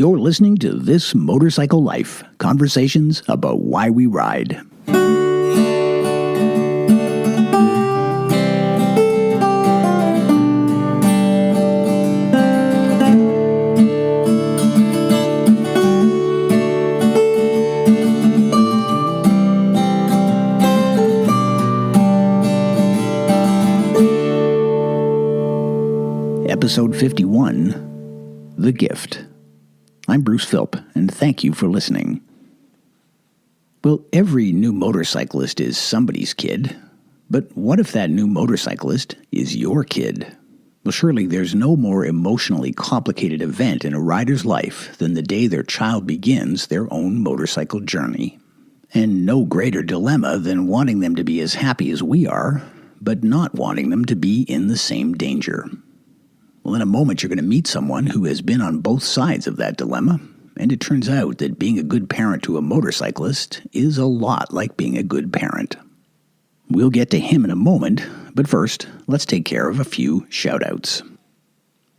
You're listening to This Motorcycle Life, conversations about why we ride. Episode 51, The Gift. I'm Bruce Philp, and thank you for listening. Well, every new motorcyclist is somebody's kid, but what if that new motorcyclist is your kid? Well, surely there's no more emotionally complicated event in a rider's life than the day their child begins their own motorcycle journey. And no greater dilemma than wanting them to be as happy as we are, but not wanting them to be in the same danger. Well, in a moment, you're going to meet someone who has been on both sides of that dilemma, and it turns out that being a good parent to a motorcyclist is a lot like being a good parent. We'll get to him in a moment, but first, let's take care of a few shout-outs.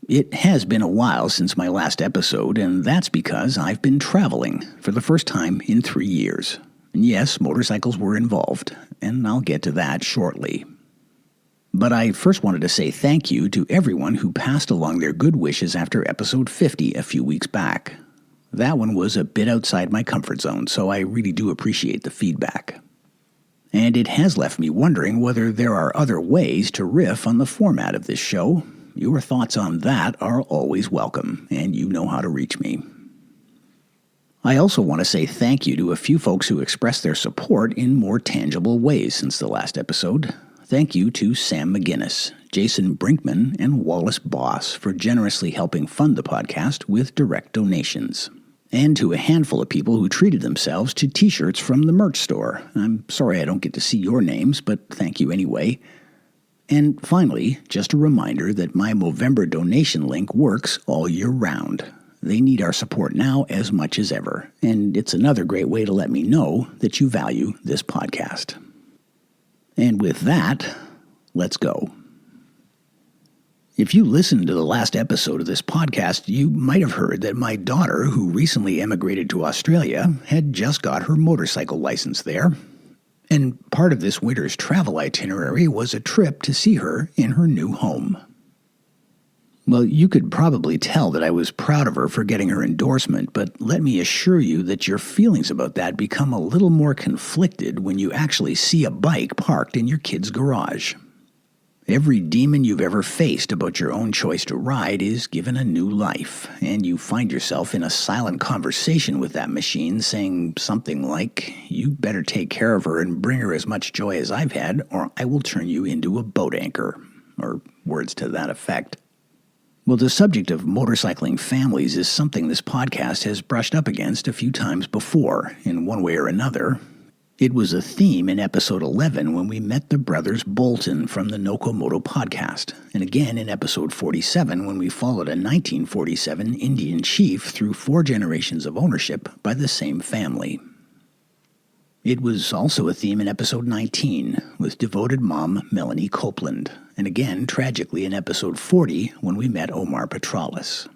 It has been a while since my last episode, and that's because I've been traveling for the first time in 3 years. And yes, motorcycles were involved, and I'll get to that shortly. But I first wanted to say thank you to everyone who passed along their good wishes after episode 50 a few weeks back. That one was a bit outside my comfort zone, so I really do appreciate the feedback. And it has left me wondering whether there are other ways to riff on the format of this show. Your thoughts on that are always welcome, and you know how to reach me. I also want to say thank you to a few folks who expressed their support in more tangible ways since the last episode. Thank you to Sam McGinnis, Jason Brinkman, and Wallace Boss for generously helping fund the podcast with direct donations. And to a handful of people who treated themselves to t-shirts from the merch store. I'm sorry I don't get to see your names, but thank you anyway. And finally, just a reminder that my Movember donation link works all year round. They need our support now as much as ever, and it's another great way to let me know that you value this podcast. And with that, let's go. If you listened to the last episode of this podcast, you might have heard that my daughter, who recently emigrated to Australia, had just got her motorcycle license there. And part of this winter's travel itinerary was a trip to see her in her new home. Well, you could probably tell that I was proud of her for getting her endorsement, but let me assure you that your feelings about that become a little more conflicted when you actually see a bike parked in your kid's garage. Every demon you've ever faced about your own choice to ride is given a new life, and you find yourself in a silent conversation with that machine saying something like, "You better take care of her and bring her as much joy as I've had, or I will turn you into a boat anchor," or words to that effect. Well, the subject of motorcycling families is something this podcast has brushed up against a few times before, in one way or another. It was a theme in episode 11 when we met the brothers Bolton from the Nokomoto podcast, and again in episode 47 when we followed a 1947 Indian chief through 4 generations of ownership by the same family. It was also a theme in episode 19 with devoted mom Melanie Copeland, and again, tragically, in episode 40 when we met Omar Petralis.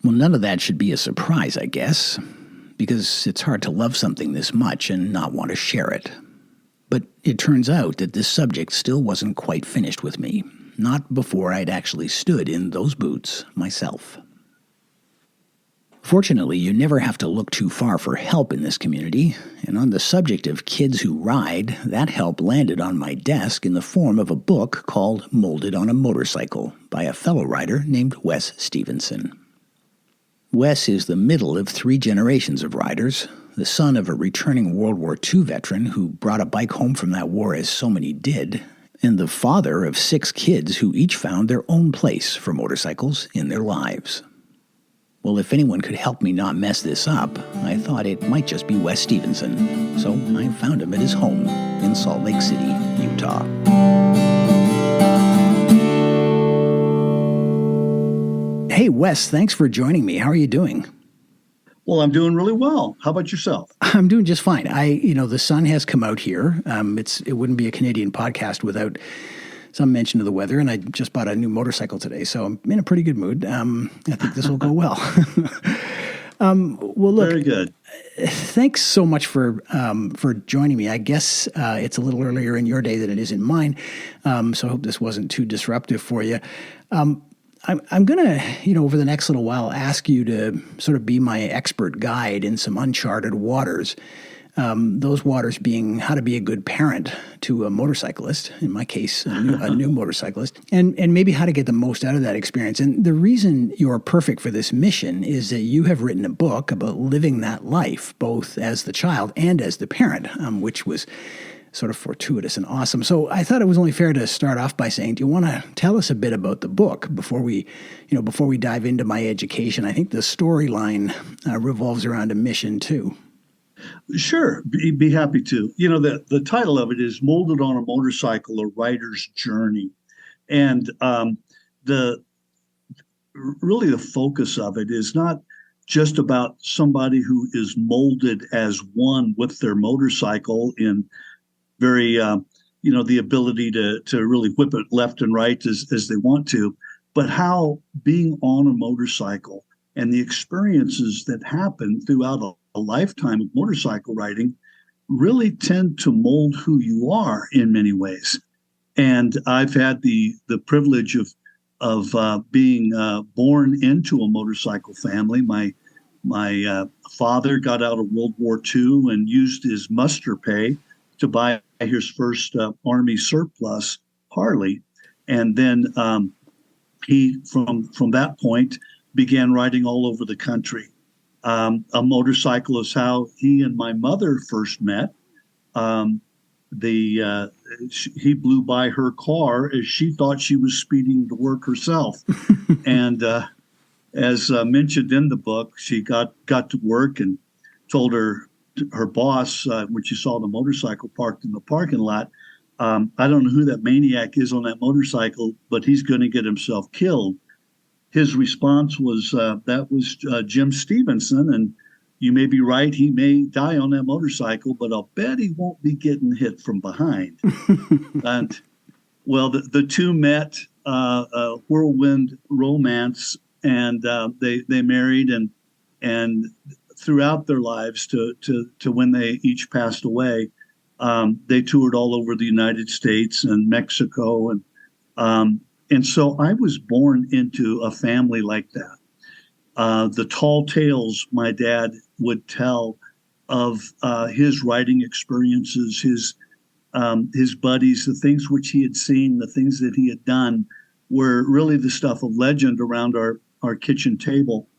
Well, none of that should be a surprise, I guess, because it's hard to love something this much and not want to share it. But it turns out that this subject still wasn't quite finished with me, not before I'd actually stood in those boots myself. Fortunately, you never have to look too far for help in this community, and on the subject of kids who ride, that help landed on my desk in the form of a book called Molded on a Motorcycle by a fellow rider named Wes Stephenson. Wes is the middle of 3 generations of riders, the son of a returning World War II veteran who brought a bike home from that war as so many did, and the father of 6 kids who each found their own place for motorcycles in their lives. Well, if anyone could help me not mess this up, I thought it might just be Wes Stephenson, so I found him at his home in Salt Lake City, Utah. Hey, Wes, thanks for joining me. How are you doing? Well, I'm doing really well. How about yourself? I'm doing just fine. The sun has come out here. It wouldn't be a Canadian podcast without some mention of the weather, and I just bought a new motorcycle today, so I'm in a pretty good mood. I think this will go well. Well, look, Very good. thanks so much for joining me. I guess it's a little earlier in your day than it is in mine, so I hope this wasn't too disruptive for you. I'm going to, over the next little while, ask you to sort of be my expert guide in some uncharted waters. Those waters being how to be a good parent to a motorcyclist, in my case, a new motorcyclist, and maybe how to get the most out of that experience. And the reason you're perfect for this mission is that you have written a book about living that life, both as the child and as the parent, which was sort of fortuitous and awesome. So I thought it was only fair to start off by saying, do you want to tell us a bit about the book before we dive into my education? I think the storyline revolves around a mission too. Sure, be happy to. The title of it is Molded on a Motorcycle, A Rider's Journey. And the focus of it is not just about somebody who is molded as one with their motorcycle in very, the ability to really whip it left and right as they want to, but how being on a motorcycle and the experiences that happen throughout a lifetime of motorcycle riding really tend to mold who you are in many ways. And I've had the privilege of being born into a motorcycle family. My father got out of World War II and used his muster pay to buy his first Army surplus Harley, and then he from that point began riding all over the country. A motorcycle is how he and my mother first met. He blew by her car as she thought she was speeding to work herself. And as mentioned in the book, she got to work and told her boss, when she saw the motorcycle parked in the parking lot, I don't know who that maniac is on that motorcycle, but he's going to get himself killed. His response was, that was Jim Stephenson, and you may be right, he may die on that motorcycle, but I'll bet he won't be getting hit from behind. And, well, the two met, whirlwind romance, and they married, and throughout their lives to when they each passed away, they toured all over the United States and Mexico, and so I was born into a family like that. The tall tales my dad would tell of his riding experiences, his buddies, the things which he had seen, the things that he had done, were really the stuff of legend around our kitchen table.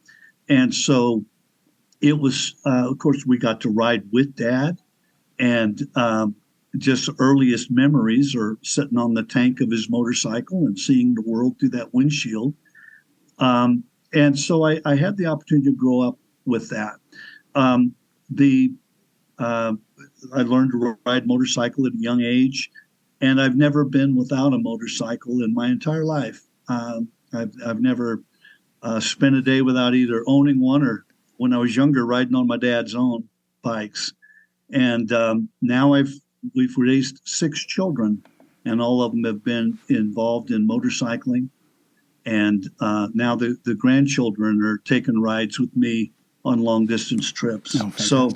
And so it was, of course, we got to ride with Dad, and just earliest memories are sitting on the tank of his motorcycle and seeing the world through that windshield. And so I had the opportunity to grow up with that. I learned to ride motorcycle at a young age, and I've never been without a motorcycle in my entire life. I've never spent a day without either owning one or, when I was younger, riding on my dad's own bikes. And now we've raised 6 children, and all of them have been involved in motorcycling. And now the grandchildren are taking rides with me on long distance trips. Oh, fantastic. So,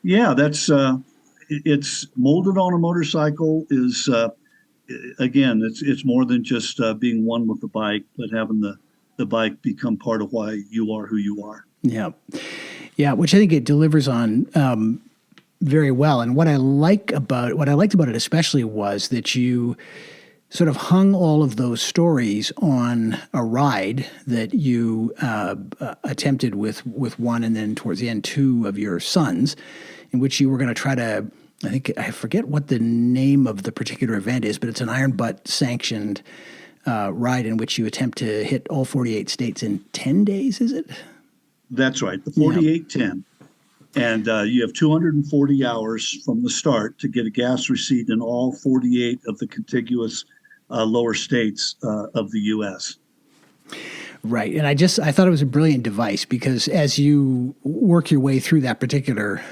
yeah, that's it's molded on a motorcycle is again, it's more than just being one with the bike, but having the bike become part of why you are who you are. Yeah, which I think it delivers on very well. And what I liked about it especially was that you sort of hung all of those stories on a ride that you attempted with one, and then towards the end 2 of your sons, in which you were going to try to, I forget what the name of the particular event is, but it's an Iron Butt sanctioned ride in which you attempt to hit all 48 states in 10 days, is it? That's right, the 48-10. And you have 240 hours from the start to get a gas receipt in all 48 of the contiguous lower states of the U.S. Right. And I thought it was a brilliant device because as you work your way through that particular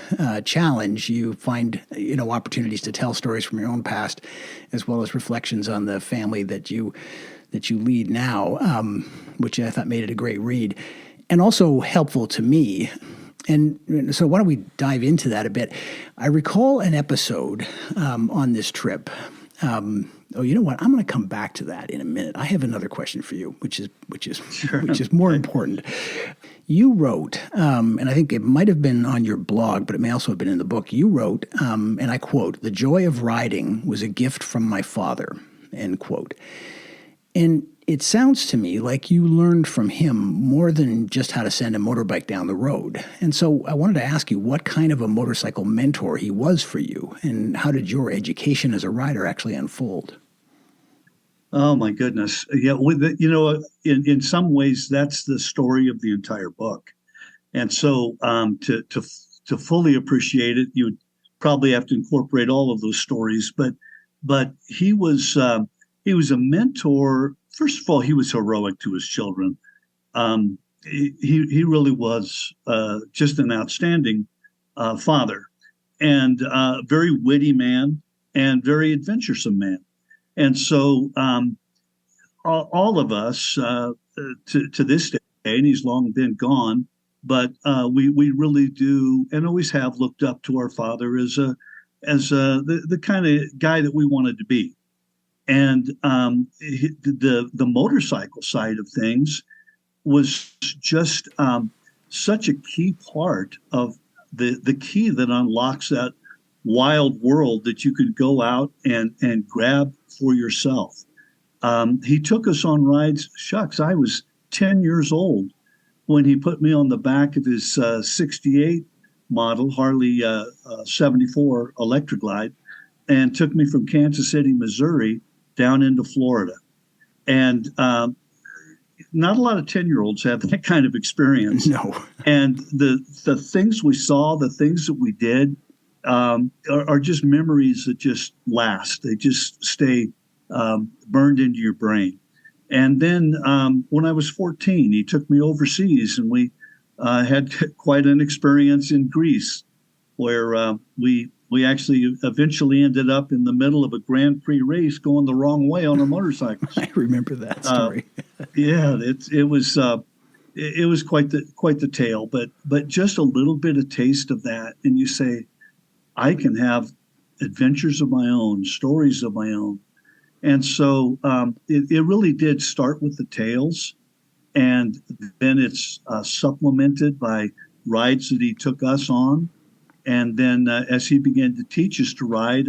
challenge, you find, opportunities to tell stories from your own past, as well as reflections on the family that you lead now, which I thought made it a great read and also helpful to me. And so why don't we dive into that a bit? I recall an episode on this trip. You know what? I'm going to come back to that in a minute. I have another question for you, which is more important. You wrote, and I think it might have been on your blog, but it may also have been in the book. You wrote, and I quote, "The joy of riding was a gift from my father," end quote. And it sounds to me like you learned from him more than just how to send a motorbike down the road. And so I wanted to ask you what kind of a motorcycle mentor he was for you, and how did your education as a rider actually unfold? Oh my goodness. Yeah. In some ways, that's the story of the entire book. And so to fully appreciate it, you would probably have to incorporate all of those stories. But he was a mentor. First of all, he was heroic to his children. He really was just an outstanding father, and very witty man and very adventuresome man. And so all of us to this day, and he's long been gone, but we really do and always have looked up to our father as the kind of guy that we wanted to be. And the motorcycle side of things was just such a key part of the key that unlocks that wild world that you could go out and grab for yourself. He took us on rides. Shucks, I was 10 years old when he put me on the back of his 68 model Harley 74 Electra Glide and took me from Kansas City, Missouri, down into Florida. And not a lot of 10-year-olds have that kind of experience. No. And the things we saw, the things that we did, are just memories that just last. They just stay burned into your brain. And then when I was 14, he took me overseas, and we had quite an experience in Greece, where we actually eventually ended up in the middle of a Grand Prix race going the wrong way on our motorcycles. I remember that story. Yeah, it was quite the tale, but just a little bit of taste of that, and you say, I can have adventures of my own, stories of my own. And so it really did start with the tales, and then it's supplemented by rides that he took us on. And then as he began to teach us to ride,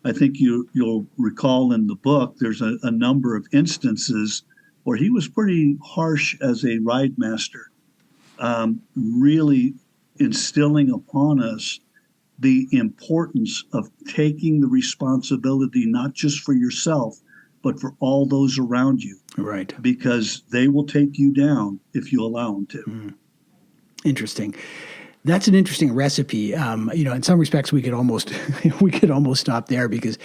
I think you'll recall in the book, there's a number of instances where he was pretty harsh as a ride master, really instilling upon us the importance of taking the responsibility, not just for yourself, but for all those around you. Right. Because they will take you down if you allow them to. Mm. Interesting. That's an interesting recipe. In some respects, we could almost stop there because,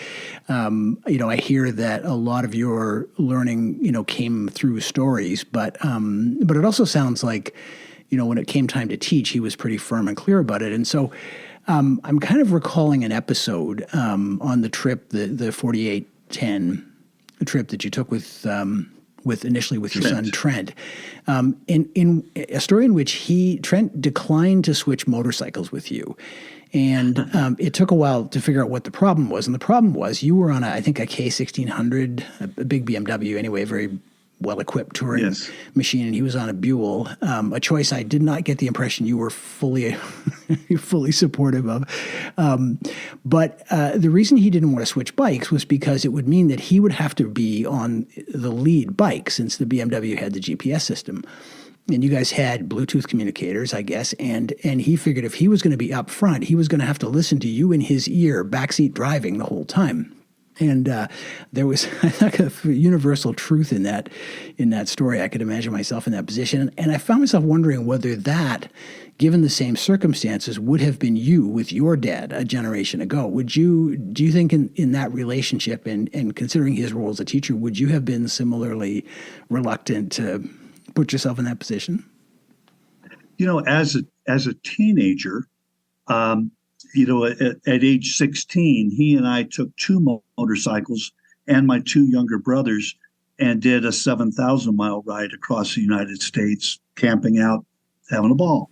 I hear that a lot of your learning, came through stories, but it also sounds like, when it came time to teach, he was pretty firm and clear about it. And so, I'm kind of recalling an episode on the trip, the 4810 trip that you took with initially with your son Trent, in a story in which Trent declined to switch motorcycles with you, and it took a while to figure out what the problem was. And the problem was you were on I think a K1600, a big BMW anyway, very well-equipped touring machine, and he was on a Buell, a choice I did not get the impression you were fully supportive of. But the reason he didn't want to switch bikes was because it would mean that he would have to be on the lead bike since the BMW had the GPS system. And you guys had Bluetooth communicators, I guess, and he figured if he was going to be up front, he was going to have to listen to you in his ear, backseat driving the whole time. And there was, I think, a universal truth in that story. I could imagine myself in that position. And I found myself wondering whether that, given the same circumstances, would have been you with your dad a generation ago. Do you think in that relationship and considering his role as a teacher, would you have been similarly reluctant to put yourself in that position? As a teenager, at age 16, he and I took two motorcycles and my two younger brothers and did a 7,000-mile ride across the United States, camping out, having a ball.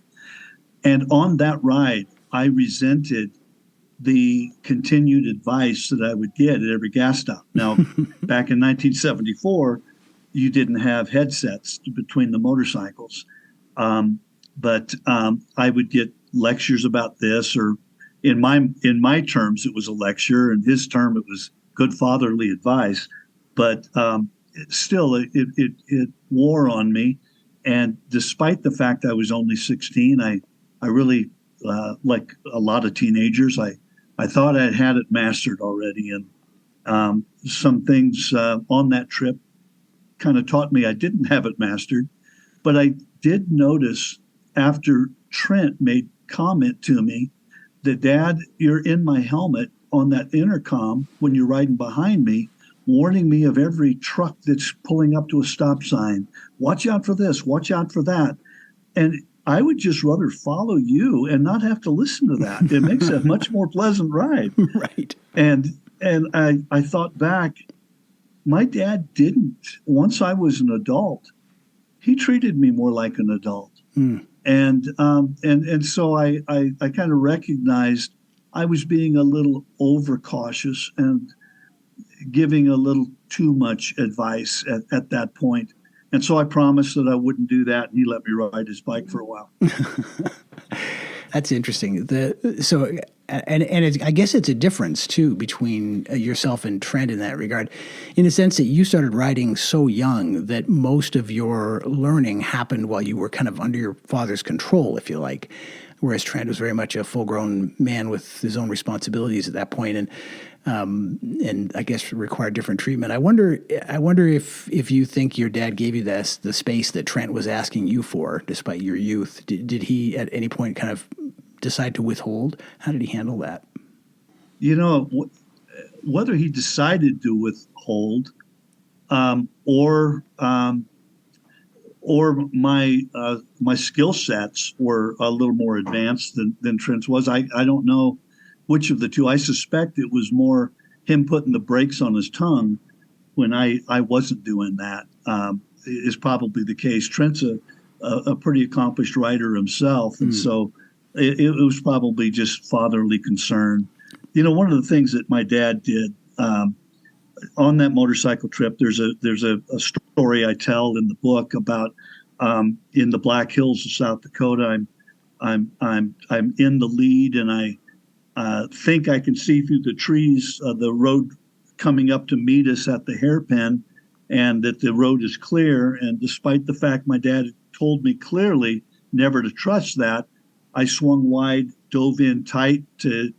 And on that ride, I resented the continued advice that I would get at every gas stop. Now, back in 1974, you didn't have headsets between the motorcycles. But I would get lectures about this, or in my terms, it was a lecture. In his term, it was good fatherly advice. But still, it wore on me. And despite the fact I was only 16, I really, like a lot of teenagers, I thought I had it mastered already. And some things on that trip kind of taught me I didn't have it mastered. But I did notice after Trent made comment to me that, Dad, you're in my helmet on that intercom when you're riding behind me, warning me of every truck that's pulling up to a stop sign. Watch out for this, watch out for that. And I would just rather follow you and not have to listen to that. It makes a much more pleasant ride. Right. And I thought back, my dad didn't. Once I was an adult, he treated me more like an adult. And so I kind of recognized I was being a little overcautious and giving a little too much advice at that point. And so I promised that I wouldn't do that, and he let me ride his bike for a while. That's interesting. I guess it's a difference too between yourself and Trent in that regard, in the sense that you started riding so young that most of your learning happened while you were kind of under your father's control, if you like, whereas Trent was very much a full-grown man with his own responsibilities at that point, and I guess required different treatment. I wonder if you think your dad gave you the space that Trent was asking you for, despite your youth. Did he at any point kind of decide to withhold? How did he handle that? Whether he decided to withhold, or my skill sets were a little more advanced than Trent's was. I don't know which of the two. I suspect it was more him putting the brakes on his tongue when I wasn't doing that. Is probably the case. Trent's a pretty accomplished rider himself, and so it was probably just fatherly concern. One of the things that my dad did on that motorcycle trip, there's a story I tell in the book about in the Black Hills of South Dakota. I'm in the lead, and I think I can see through the trees the road coming up to meet us at the hairpin, and that the road is clear. And despite the fact my dad told me clearly never to trust that, I swung wide, dove in tight to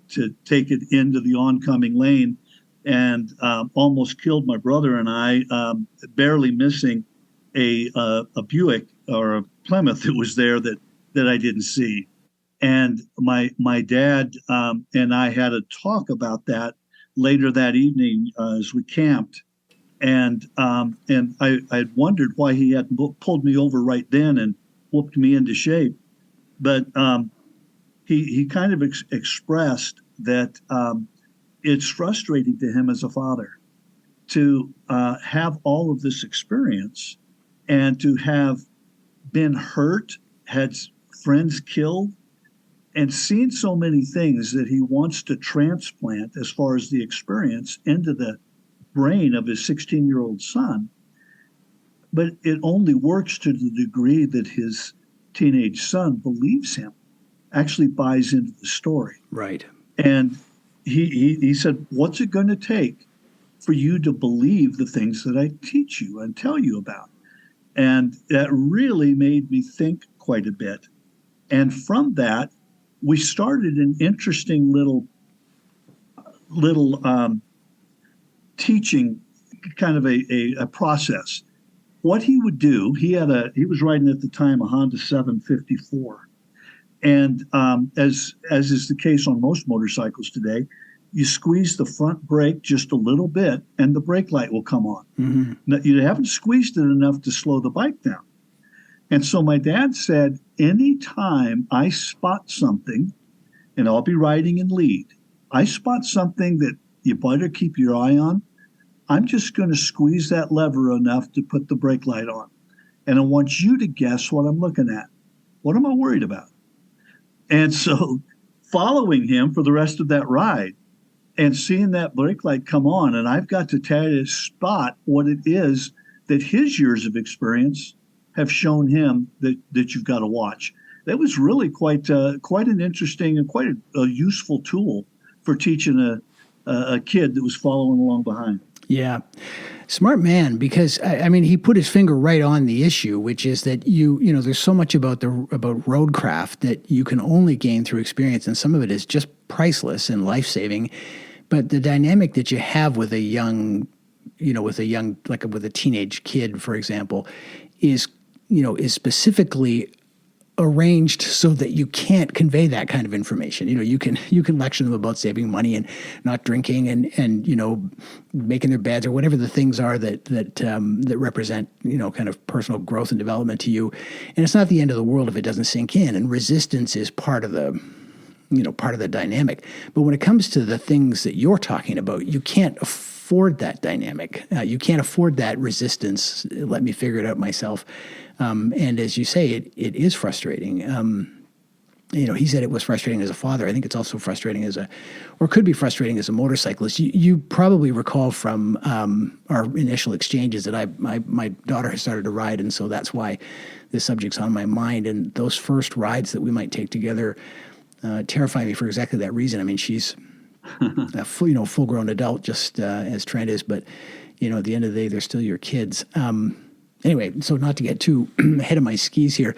take it into the oncoming lane, and almost killed my brother and I, barely missing a Buick or a Plymouth that was there that I didn't see. And my dad and I had a talk about that later that evening as we camped. And I wondered why he hadn't pulled me over right then and whooped me into shape. But he kind of expressed that it's frustrating to him as a father to have all of this experience and to have been hurt, had friends killed, and seen so many things that he wants to transplant as far as the experience into the brain of his 16-year-old son. But it only works to the degree that his teenage son believes him, actually buys into the story. Right. And he said, what's it going to take for you to believe the things that I teach you and tell you about? And that really made me think quite a bit. And from that, we started an interesting little teaching, kind of a process. What he would do, he was riding at the time a Honda 754. And as is the case on most motorcycles today, you squeeze the front brake just a little bit and the brake light will come on. Mm-hmm. Now, you haven't squeezed it enough to slow the bike down. And so my dad said, anytime I spot something, and I'll be riding in lead, I spot something that you better keep your eye on, I'm just going to squeeze that lever enough to put the brake light on. And I want you to guess what I'm looking at. What am I worried about? And so following him for the rest of that ride and seeing that brake light come on, and I've got to try to spot what it is that his years of experience have shown him that you've got to watch. That was really quite an interesting and quite a useful tool for teaching a kid that was following along behind. Yeah. Smart man, because I mean, he put his finger right on the issue, which is that there's so much about roadcraft that you can only gain through experience, and some of it is just priceless and life-saving. But the dynamic that you have with a young, with a teenage kid, for example, is specifically arranged so that you can't convey that kind of information. You can lecture them about saving money and not drinking and making their beds or whatever the things are that represent kind of personal growth and development to you. And it's not the end of the world if it doesn't sink in. And resistance is part of the dynamic. But when it comes to the things that you're talking about, you can't afford that dynamic. You can't afford that resistance. Let me figure it out myself. And as you say, it is frustrating. He said it was frustrating as a father. I think it's also frustrating could be frustrating as a motorcyclist. You probably recall from our initial exchanges that my daughter has started to ride, and so that's why this subject's on my mind. And those first rides that we might take together terrify me for exactly that reason. I mean, she's a full-grown adult, just as Trent is, but at the end of the day, they're still your kids. Anyway, so not to get too ahead of my skis here,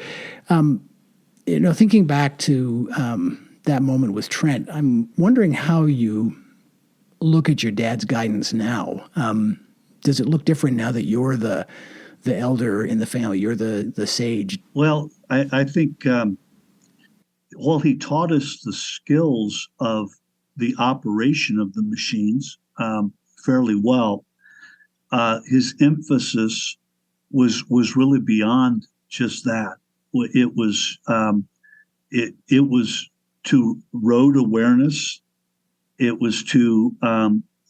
thinking back to that moment with Trent, I'm wondering how you look at your dad's guidance now. Does it look different now that you're the elder in the family? You're the sage. Well, I think while he taught us the skills of the operation of the machines fairly well, his emphasis was really beyond just that. It was to road awareness. It was to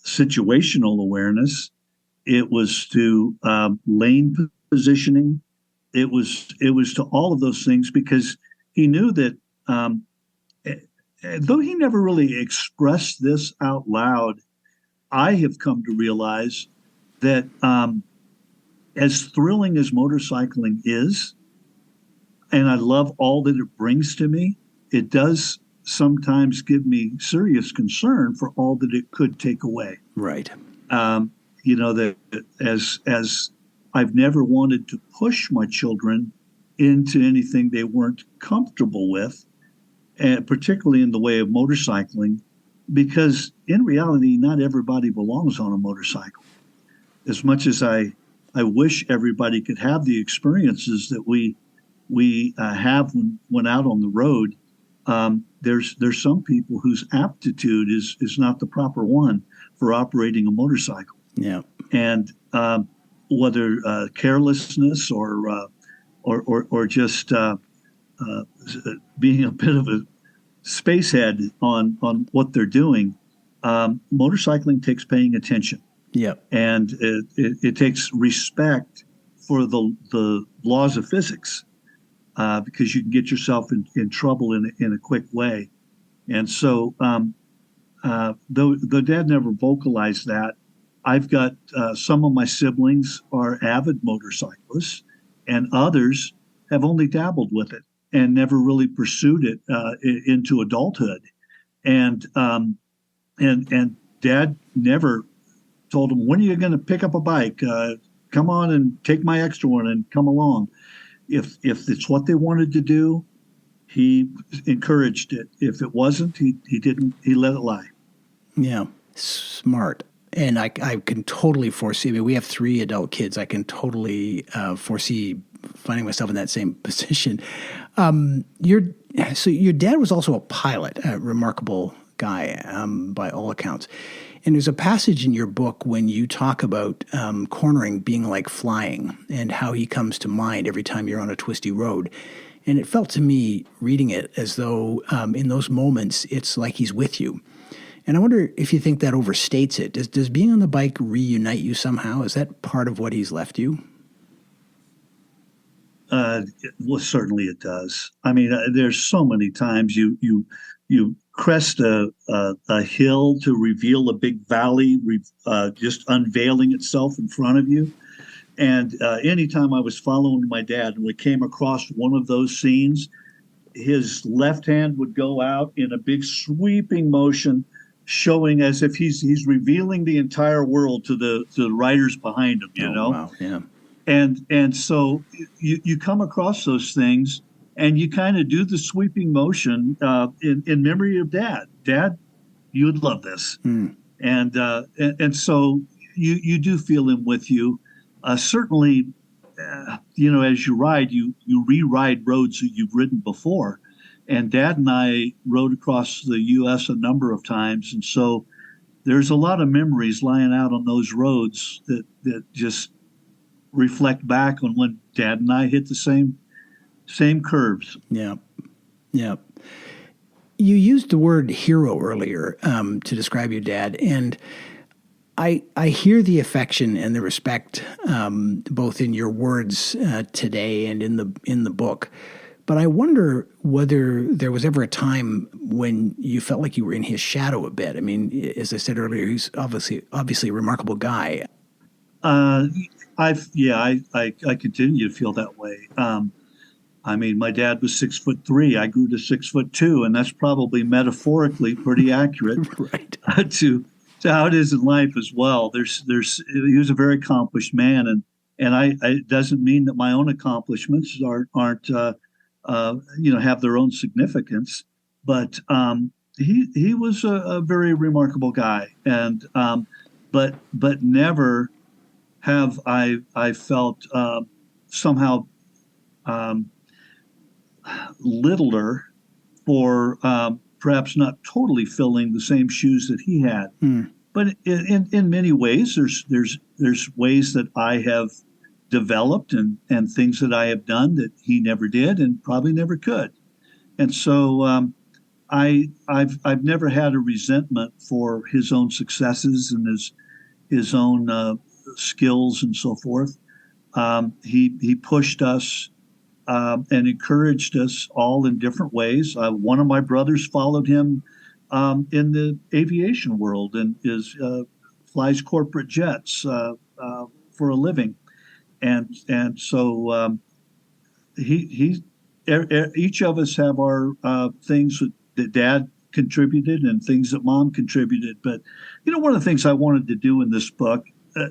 situational awareness. It was to lane positioning. It was to all of those things, because he knew that though he never really expressed this out loud, I have come to realize that as thrilling as motorcycling is, and I love all that it brings to me, it does sometimes give me serious concern for all that it could take away. Right. That as I've never wanted to push my children into anything they weren't comfortable with, and particularly in the way of motorcycling, because in reality, not everybody belongs on a motorcycle. As much as I wish everybody could have the experiences that we have when out on the road, there's some people whose aptitude is not the proper one for operating a motorcycle. Yeah. And whether carelessness or just being a bit of a spacehead on what they're doing, motorcycling takes paying attention. Yeah. And it takes respect for the laws of physics, because you can get yourself in trouble in a quick way. And so, though Dad never vocalized that, I've got some of my siblings are avid motorcyclists, and others have only dabbled with it and never really pursued it into adulthood. And Dad never told them, when are you going to pick up a bike? Come on and take my extra one and come along. If it's what they wanted to do, he encouraged it. If it wasn't, he didn't. He let it lie. Yeah, smart. And I can totally foresee. I mean, we have 3 adult kids. I can totally foresee finding myself in that same position. Your dad was also a pilot. Remarkable guy by all accounts. And there's a passage in your book when you talk about cornering being like flying and how he comes to mind every time you're on a twisty road. And it felt to me, reading it, as though in those moments, it's like he's with you. And I wonder if you think that overstates it. Does being on the bike reunite you somehow? Is that part of what he's left you? Well, certainly it does. I mean, there's so many times you crest a hill to reveal a big valley, just unveiling itself in front of you. And anytime I was following my dad and we came across one of those scenes, his left hand would go out in a big sweeping motion, showing as if he's revealing the entire world to the riders behind him. You know, wow, yeah. And so you come across those things and you kind of do the sweeping motion in memory of Dad. Dad, you would love this. And so you do feel him with you. Certainly, as you ride, you re-ride roads that you've ridden before. And Dad and I rode across the U.S. a number of times. And so there's a lot of memories lying out on those roads that just reflect back on when Dad and I hit the same curves. Yeah. Yeah. You used the word hero earlier to describe your dad, and I hear the affection and the respect both in your words today and in the book. But I wonder whether there was ever a time when you felt like you were in his shadow a bit. I mean, as I said earlier, he's obviously a remarkable guy. I continue to feel that way. I mean, my dad was 6'3". I grew to 6'2", and that's probably metaphorically pretty accurate Right. to how it is in life as well. He was a very accomplished man, and it doesn't mean that my own accomplishments aren't have their own significance, but he was a very remarkable guy, and but never have I felt somehow littler for perhaps not totally filling the same shoes that he had. But in many ways, there's ways that I have developed and things that I have done that he never did and probably never could. And so I've never had a resentment for his own successes and his own skills and so forth. He pushed us and encouraged us all in different ways. One of my brothers followed him in the aviation world and flies corporate jets for a living, and so each of us have our things that Dad contributed and things that Mom contributed. But one of the things I wanted to do in this book,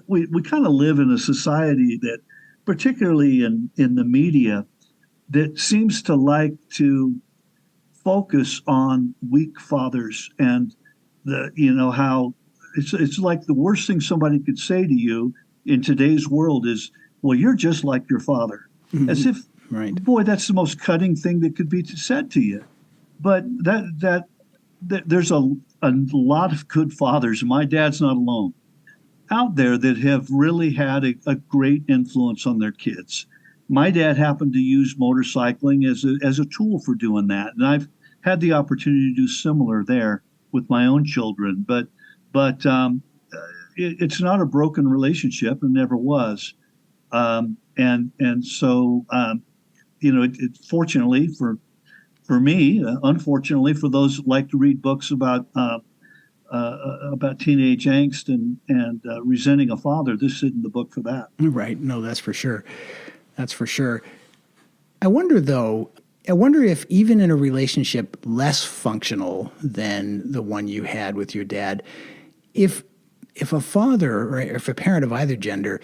we kind of live in a society that, particularly in the media, that seems to like to focus on weak fathers and how it's like the worst thing somebody could say to you in today's world is, well, you're just like your father. Mm-hmm. As if, right. Boy, that's the most cutting thing that could be said to you. But that there's a lot of good fathers, and my dad's not alone, out there that have really had a great influence on their kids. My dad happened to use motorcycling as a tool for doing that, and I've had the opportunity to do similar there with my own children. But it's not a broken relationship, and never was. And so it fortunately for me, unfortunately for those that like to read books about teenage angst and resenting a father, this isn't the book for that. Right. No, that's for sure. That's for sure. I wonder, though, if even in a relationship less functional than the one you had with your dad, if a father or if a parent of either gender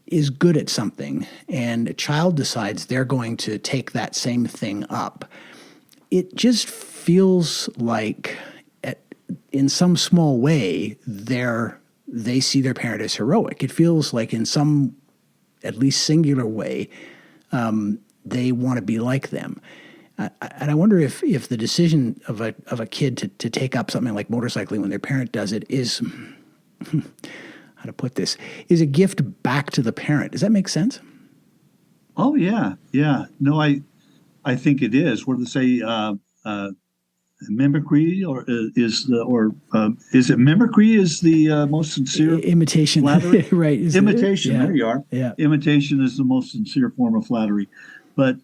is good at something and a child decides they're going to take that same thing up, it just feels like in some small way they see their parent as heroic. It feels like in some at least singular way, they want to be like them. And I wonder if the decision of a kid to take up something like motorcycling when their parent does it is, how to put this, is a gift back to the parent. Does that make sense? Oh yeah, yeah. No, I think it is. What do they say? Mimicry, or is it mimicry is the most sincere Imitation, flattery? right? Imitation. Yeah, There you are. yeah. Imitation is the most sincere form of flattery. But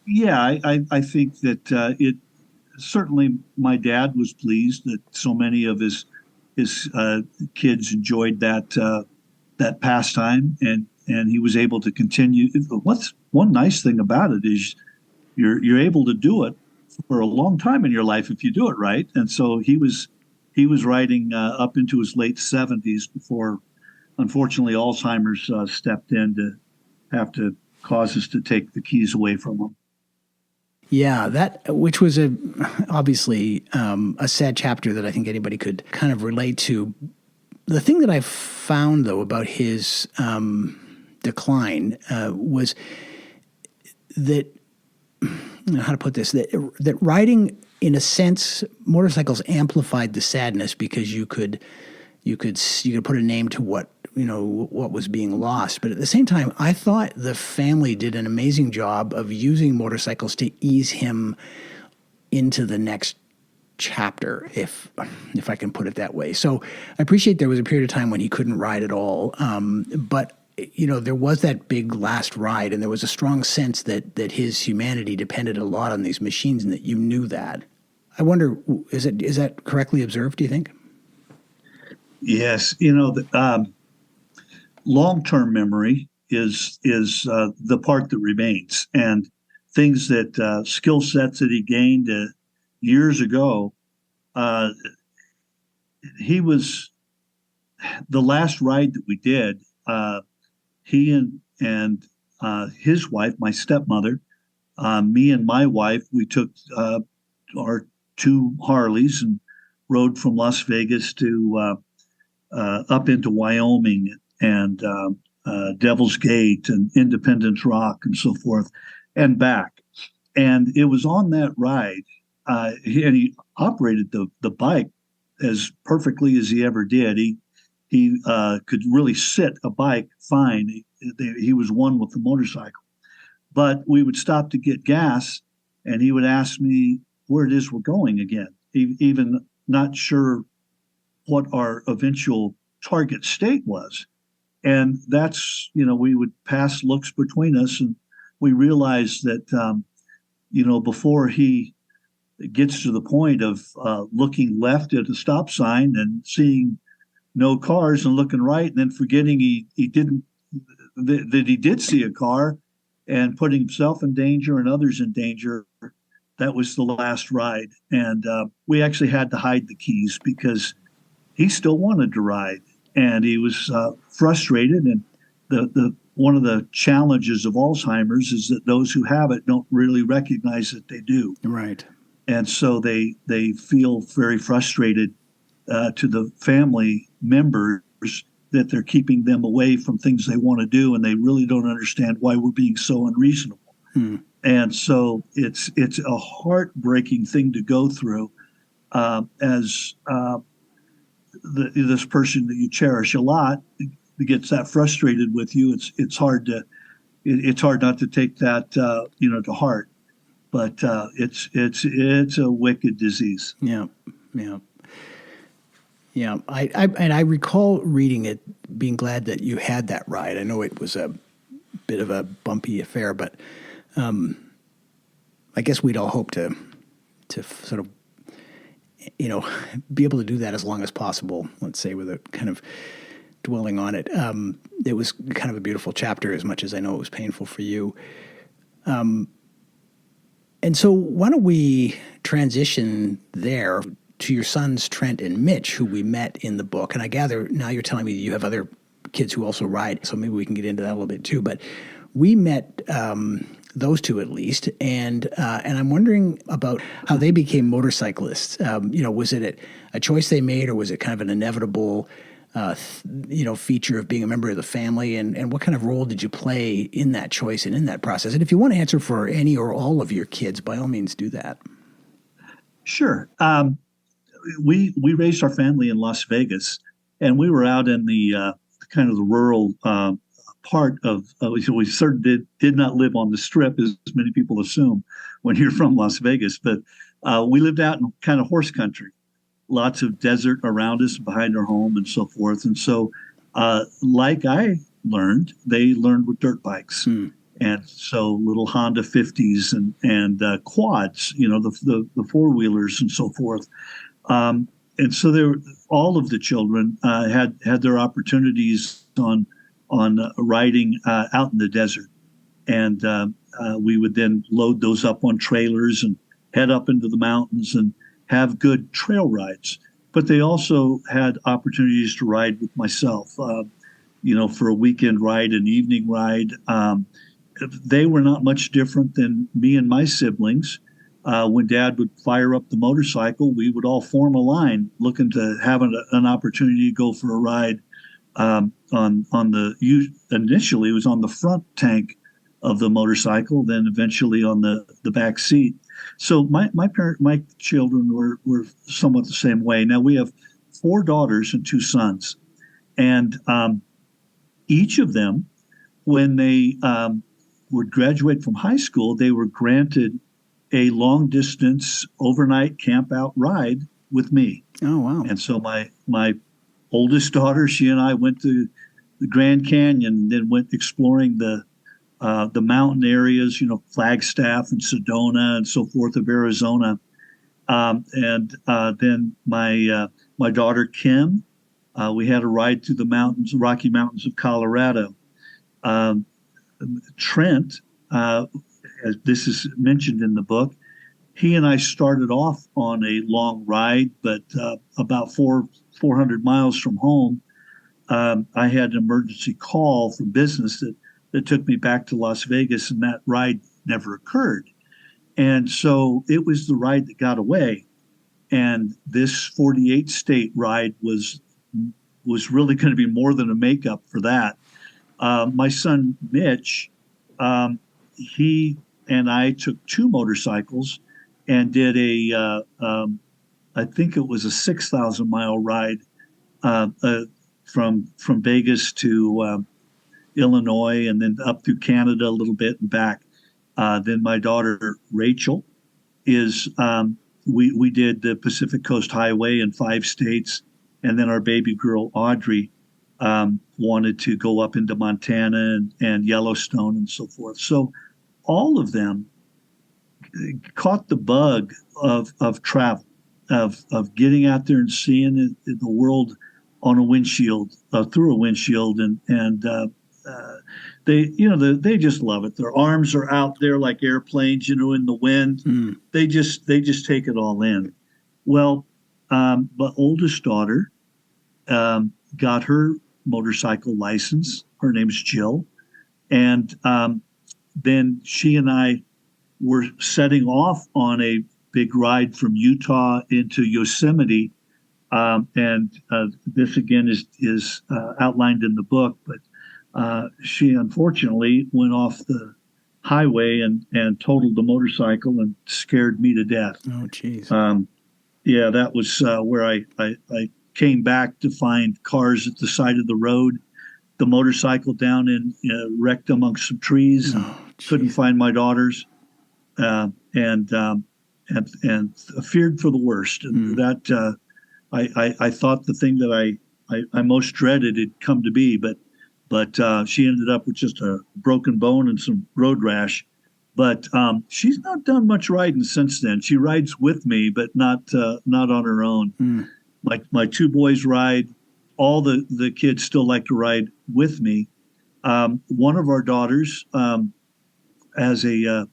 yeah, I think that it certainly. My dad was pleased that so many of his kids enjoyed that pastime, and he was able to continue. What's one nice thing about it is you're able to do it for a long time in your life if you do it right. And so he was riding up into his late 70s before, unfortunately, Alzheimer's stepped in to have to cause us to take the keys away from him. Yeah, that which was obviously a sad chapter that I think anybody could kind of relate to. The thing that I found though about his decline was that, how to put this, that riding, in a sense, motorcycles amplified the sadness because you could put a name to what was being lost. But at the same time, I thought the family did an amazing job of using motorcycles to ease him into the next chapter, if I can put it that way. So I appreciate there was a period of time when he couldn't ride at all, but there was that big last ride, and there was a strong sense that his humanity depended a lot on these machines, and that you knew that. I wonder, is that correctly observed, do you think? Yes, long-term memory is the part that remains, and things that skill sets that he gained years ago. He was the last ride that we did. He and his wife, my stepmother, me and my wife, we took our two Harleys and rode from Las Vegas to up into Wyoming and Devil's Gate and Independence Rock and so forth, and back. And it was on that ride, he operated the bike as perfectly as he ever did. He could really sit a bike fine. He was one with the motorcycle. But we would stop to get gas, and he would ask me where it is we're going again, even not sure what our eventual target state was. And that's, we would pass looks between us, and we realized that, before he gets to the point of looking left at a stop sign and seeing no cars and looking right, and then forgetting he didn't, that he did see a car, and putting himself in danger and others in danger. That was the last ride. And we actually had to hide the keys because he still wanted to ride, and he was frustrated. And the one of the challenges of Alzheimer's is that those who have it don't really recognize that they do. Right. And so they feel very frustrated to the family members that they're keeping them away from things they want to do, and they really don't understand why we're being so unreasonable. And so it's a heartbreaking thing to go through as this person that you cherish a lot gets that frustrated with you. It's hard not to take that to heart. But it's a wicked disease. Yeah. I recall reading it, being glad that you had that ride. I know it was a bit of a bumpy affair, but I guess we'd all hope to sort of be able to do that as long as possible. Let's say, without kind of dwelling on it. It was kind of a beautiful chapter, as much as I know it was painful for you. And so why don't we transition there to your sons, Trent and Mitch, who we met in the book. And I gather now you're telling me that you have other kids who also ride, so maybe we can get into that a little bit too. But we met those two at least, and I'm wondering about how they became motorcyclists. Was it a choice they made, or was it kind of an inevitable feature of being a member of the family, and what kind of role did you play in that choice and in that process? And if you want to answer for any or all of your kids, by all means, do that. Sure. We raised our family in Las Vegas, and we were out in the kind of the rural part of. We certainly did not live on the Strip, as many people assume when you're from Las Vegas, but we lived out in kind of horse country. Lots of desert around us, behind our home, and so forth. And so, like I learned, they learned with dirt bikes, and so little Honda 50s and quads, the four wheelers and so forth. And so all of the children had their opportunities on riding out in the desert, and we would then load those up on trailers and head up into the mountains and have good trail rides. But they also had opportunities to ride with myself, for a weekend ride, an evening ride. They were not much different than me and my siblings. When Dad would fire up the motorcycle, we would all form a line looking to have an opportunity to go for a ride initially it was on the front tank of the motorcycle, then eventually on the back seat. So my children were somewhat the same way. Now we have 4 daughters and 2 sons, and each of them, when they would graduate from high school, they were granted a long distance overnight camp out ride with me. Oh, wow. And so my oldest daughter, she and I went to the Grand Canyon, and then went exploring the mountain areas, Flagstaff and Sedona and so forth of Arizona. And then my daughter Kim, we had a ride through the mountains, Rocky Mountains of Colorado. Trent, as this is mentioned in the book, he and I started off on a long ride, but about 400 miles from home, I had an emergency call from business that took me back to Las Vegas, and that ride never occurred. And so it was the ride that got away. And this 48 state ride was really going to be more than a makeup for that. My son Mitch, he and I took 2 motorcycles and did I think it was a 6,000 mile ride from Vegas to Illinois, and then up through Canada a little bit and back. Then my daughter Rachel is we did the Pacific Coast Highway in 5 states, and then our baby girl Audrey wanted to go up into Montana and Yellowstone and so forth. So all of them caught the bug of travel, of getting out there and seeing the world on a windshield, through a windshield, and they just love it. Their arms are out there like airplanes, in the wind. They just take it all in. Well, my oldest daughter got her motorcycle license. Her name's Jill, and then she and I were setting off on a big ride from Utah into Yosemite. And this again is outlined in the book, but she unfortunately went off the highway and totaled the motorcycle and scared me to death. Oh, geez. Yeah, that was where I came back to find cars at the side of the road, the motorcycle down in wrecked amongst some trees. Couldn't find my daughters, and feared for the worst. And that I thought the thing that I most dreaded had come to be, but she ended up with just a broken bone and some road rash. But she's not done much riding since then. She rides with me, but not on her own. My 2 boys ride. All the kids still like to ride with me. One of our daughters has a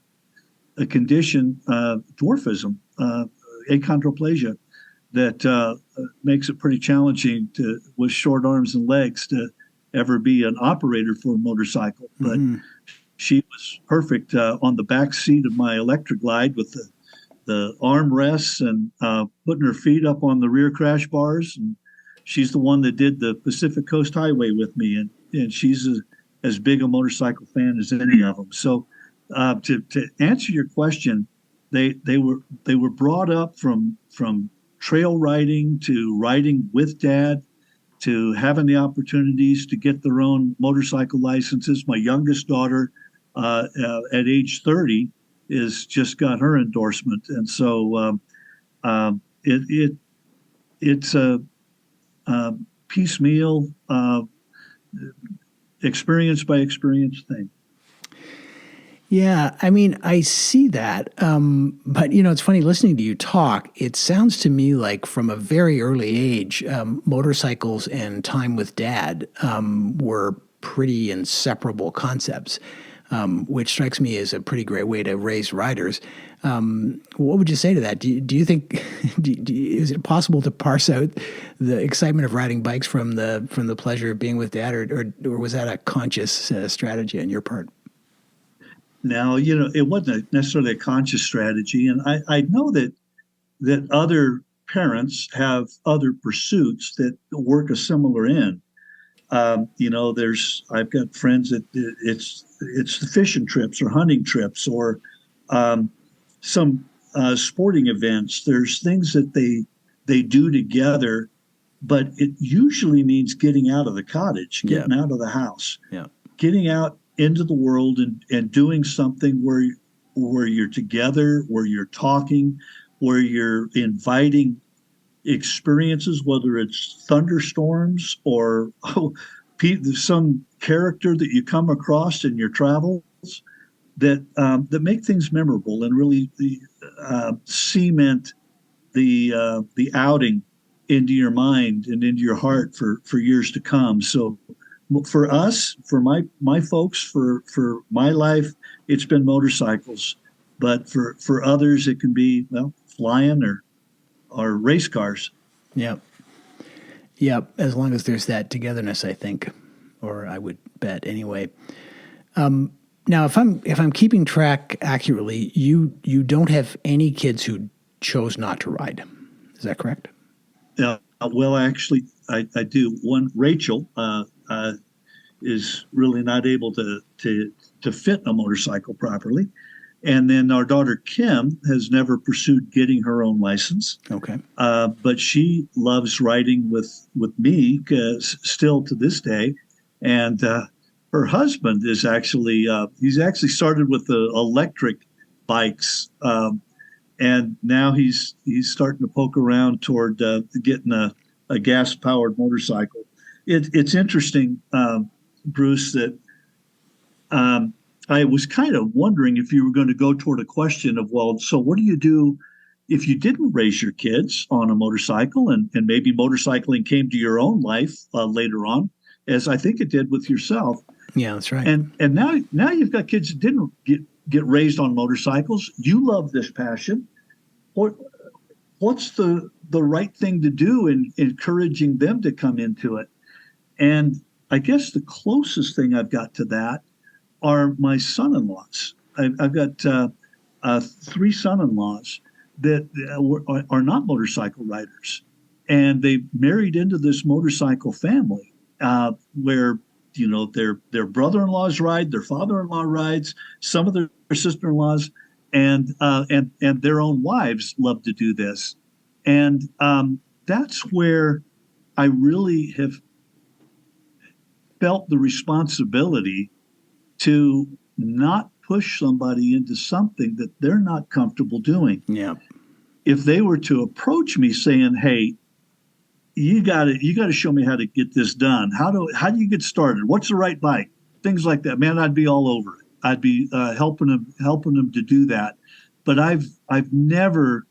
condition, dwarfism, achondroplasia, that makes it pretty challenging with short arms and legs to ever be an operator for a motorcycle. But she was perfect on the back seat of my electric glide with the armrests and putting her feet up on the rear crash bars and she's the one that did the Pacific Coast Highway with me, and she's as big a motorcycle fan as any of them. So to answer your question, they were brought up from trail riding to riding with dad to having the opportunities to get their own motorcycle licenses. My youngest daughter, at age 30, is just got her endorsement, and so it's a piecemeal, experience by experience thing. Yeah, I mean, I see that. But, it's funny listening to you talk. It sounds to me like from a very early age, motorcycles and time with dad were pretty inseparable concepts, which strikes me as a pretty great way to raise riders. What would you say to that? Do you think, is it possible to parse out the excitement of riding bikes from the pleasure of being with dad, or was that a conscious strategy on your part? Now, it wasn't necessarily a conscious strategy. And I know that other parents have other pursuits that work a similar end. I've got friends that it's the fishing trips or hunting trips or some sporting events. There's things that they do together, but it usually means getting out of the cottage, getting out of the house, getting out into the world and doing something where you're together, where you're talking, where you're inviting experiences, whether it's thunderstorms or some character that you come across in your travels that make things memorable and really cement the outing into your mind and into your heart for years to come. So for us, for my folks, for my life, it's been motorcycles. But for others, it can be, flying or race cars. Yep. Yep. As long as there's that togetherness, I think, or I would bet anyway. Now, if I'm keeping track accurately, you don't have any kids who chose not to ride. Is that correct? Well, actually, I do. One, Rachel, is really not able to fit a motorcycle properly. And then our daughter, Kim, has never pursued getting her own license. Okay. But she loves riding with me still to this day. And her husband is he's actually started with the electric bikes. And now he's starting to poke around toward getting a gas-powered motorcycle. It's interesting, Bruce, that I was kind of wondering if you were going to go toward a question of, well, so what do you do if you didn't raise your kids on a motorcycle and maybe motorcycling came to your own life later on, as I think it did with yourself. Yeah, that's right. And now you've got kids that didn't get raised on motorcycles. You love this passion. What's the right thing to do in encouraging them to come into it? And I guess the closest thing I've got to that are my son-in-laws. I've got 3 son-in-laws that are not motorcycle riders, and they married into this motorcycle family where their brother-in-laws ride, their father-in-law rides, some of their sister-in-laws, and their own wives love to do this, and that's where I really have felt the responsibility to not push somebody into something that they're not comfortable doing. Yeah. If they were to approach me saying, "Hey, you got to show me how to get this done. How do you get started? What's the right bike?" Things like that. Man, I'd be all over it. I'd be helping them to do that. But I've never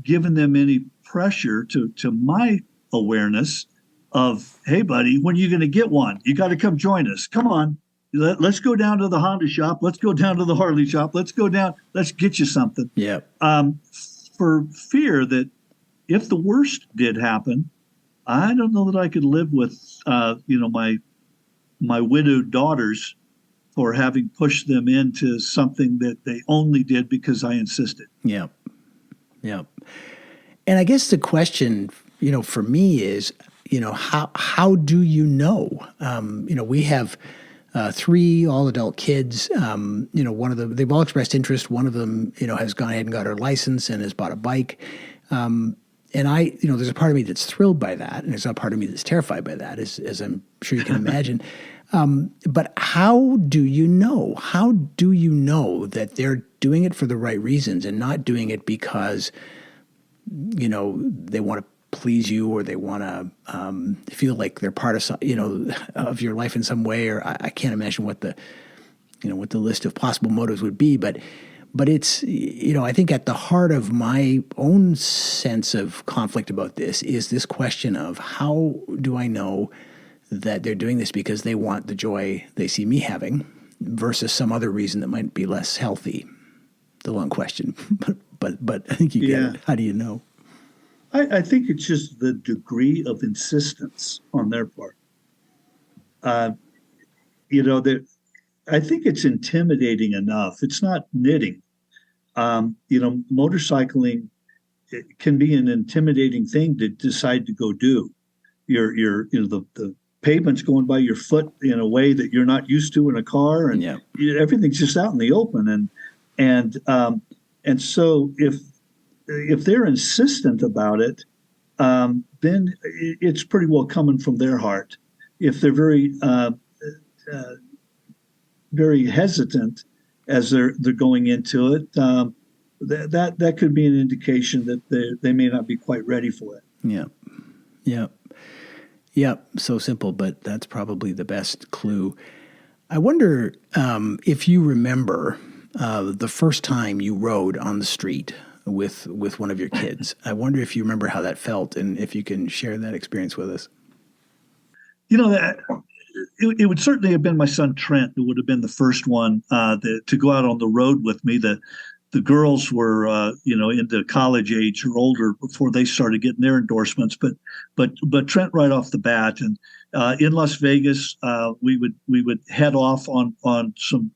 given them any pressure to my awareness of, "Hey, buddy, when are you going to get one? You got to come join us. Come on. Let's go down to the Honda shop. Let's go down to the Harley shop. Let's go down. Let's get you something." Yeah. For fear that if the worst did happen, I don't know that I could live with, my widowed daughters for having pushed them into something that they only did because I insisted. Yeah. Yeah. And I guess the question, for me is, how do you know? We have 3 all-adult kids. One of them, they've all expressed interest. One of them, has gone ahead and got her license and has bought a bike. And there's a part of me that's thrilled by that, and there's a part of me that's terrified by that, as I'm sure you can imagine. But how do you know? How do you know that they're doing it for the right reasons and not doing it because, they want to please you, or they want to feel like they're part of of your life in some way? Or I can't imagine what the list of possible motives would be, but it's, I think at the heart of my own sense of conflict about this is this question of how do I know that they're doing this because they want the joy they see me having versus some other reason that might be less healthy. The long question, but I think you get it. How do you know? I think it's just the degree of insistence on their part. I think it's intimidating enough. It's not knitting. Motorcycling, it can be an intimidating thing to decide to go do. The pavement's going by your foot in a way that you're not used to in a car, and everything's just out in the open. And so if they're insistent about it, then it's pretty well coming from their heart. If they're very very hesitant as they're going into it, that could be an indication that they may not be quite ready for it. Yeah. So simple, but that's probably the best clue. I wonder if you remember the first time you rode on the street with one of your kids. I wonder if you remember how that felt, and if you can share that experience with us. It would certainly have been my son Trent who would have been the first one to go out on the road with me. The girls were into college age or older before they started getting their endorsements, but Trent right off the bat. And in Las Vegas, we would head off on some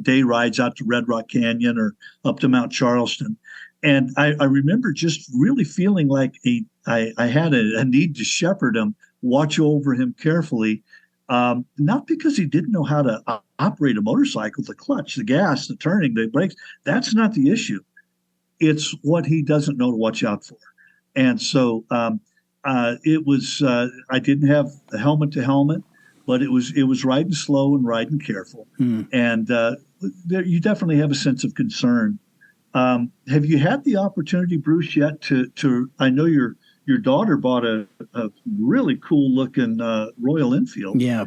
day rides out to Red Rock Canyon or up to Mount Charleston. And I remember just really feeling like I had a need to shepherd him, watch over him carefully, not because he didn't know how to operate a motorcycle, the clutch, the gas, the turning, the brakes. That's not the issue. It's what he doesn't know to watch out for. And so it was, I didn't have the helmet to helmet, but it was riding slow and riding careful. And you definitely have a sense of concern. Have you had the opportunity, Bruce, yet to I know your daughter bought a really cool looking Royal Enfield. Yeah.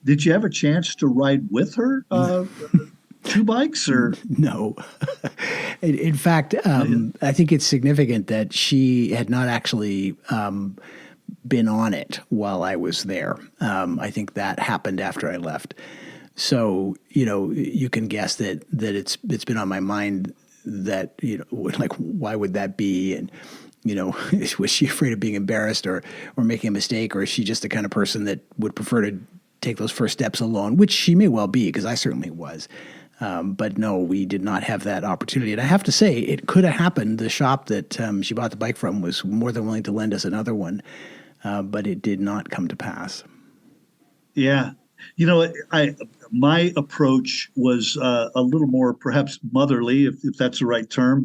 Did you have a chance to ride with her? 2 bikes or no? In fact, I think it's significant that she had not actually been on it while I was there. I think that happened after I left. So, you can guess that it's been on my mind that, like, why would that be? And, was she afraid of being embarrassed or making a mistake? Or is she just the kind of person that would prefer to take those first steps alone, which she may well be, because I certainly was. But no, we did not have that opportunity. And I have to say, it could have happened. The shop that she bought the bike from was more than willing to lend us another one, but it did not come to pass. Yeah. My approach was a little more perhaps motherly, if that's the right term,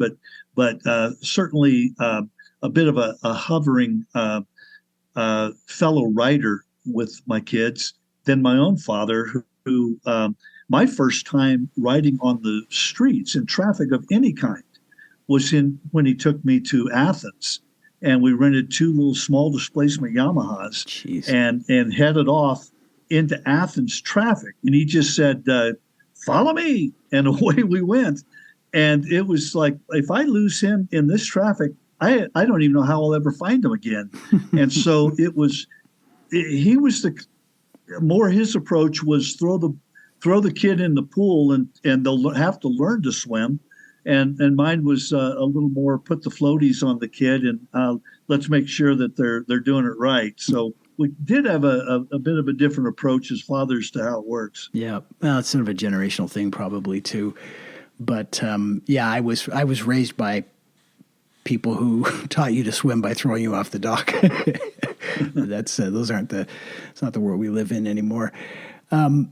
but certainly a bit of a hovering fellow rider with my kids than my own father, who my first time riding on the streets in traffic of any kind was when he took me to Athens, and we rented 2 little small displacement Yamahas. Jeez. and headed off into Athens traffic. And he just said, follow me. And away we went. And it was like, if I lose him in this traffic, I don't even know how I'll ever find him again. And so he was his approach was throw the kid in the pool and they'll have to learn to swim. And mine was a little more put the floaties on the kid and let's make sure that they're doing it right. So we did have a bit of a different approach as fathers to how it works. Yeah, well, it's sort of a generational thing probably too. But I was raised by people who taught you to swim by throwing you off the dock. That's those aren't the. It's not the world we live in anymore. In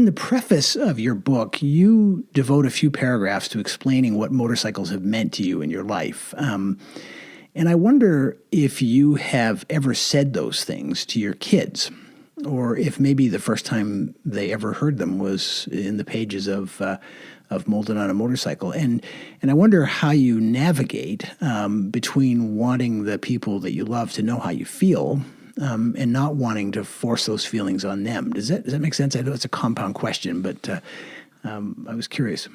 the preface of your book, you devote a few paragraphs to explaining what motorcycles have meant to you in your life. And I wonder if you have ever said those things to your kids, or if maybe the first time they ever heard them was in the pages of Molded on a Motorcycle. And I wonder how you navigate between wanting the people that you love to know how you feel and not wanting to force those feelings on them. Does that make sense? I know it's a compound question, but I was curious.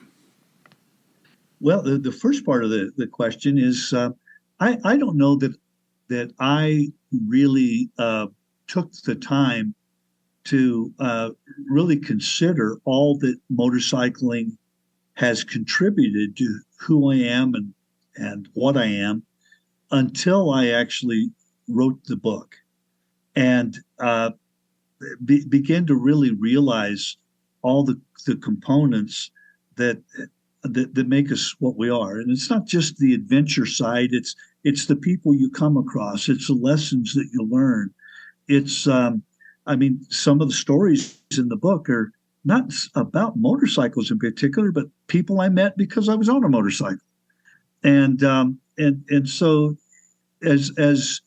Well, the first part of the question is I don't know that I really took the time to really consider all that motorcycling has contributed to who I am and what I am until I actually wrote the book and began to really realize all the components that make us what we are. And it's not just the adventure side. It's the people you come across. It's the lessons that you learn. It's, some of the stories in the book are not about motorcycles in particular, but people I met because I was on a motorcycle. And so as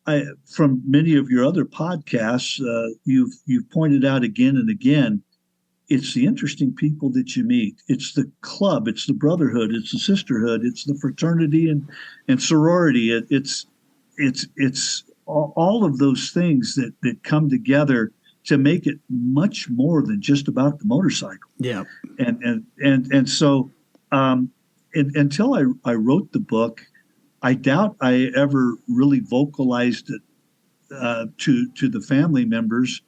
I, from many of your other podcasts, you've pointed out again and again, it's the interesting people that you meet. It's the club, it's the brotherhood, it's the sisterhood, it's the fraternity and sorority. It's all of those things that come together to make it much more than just about the motorcycle. Yeah. And so until I wrote the book, I doubt I ever really vocalized it to the family members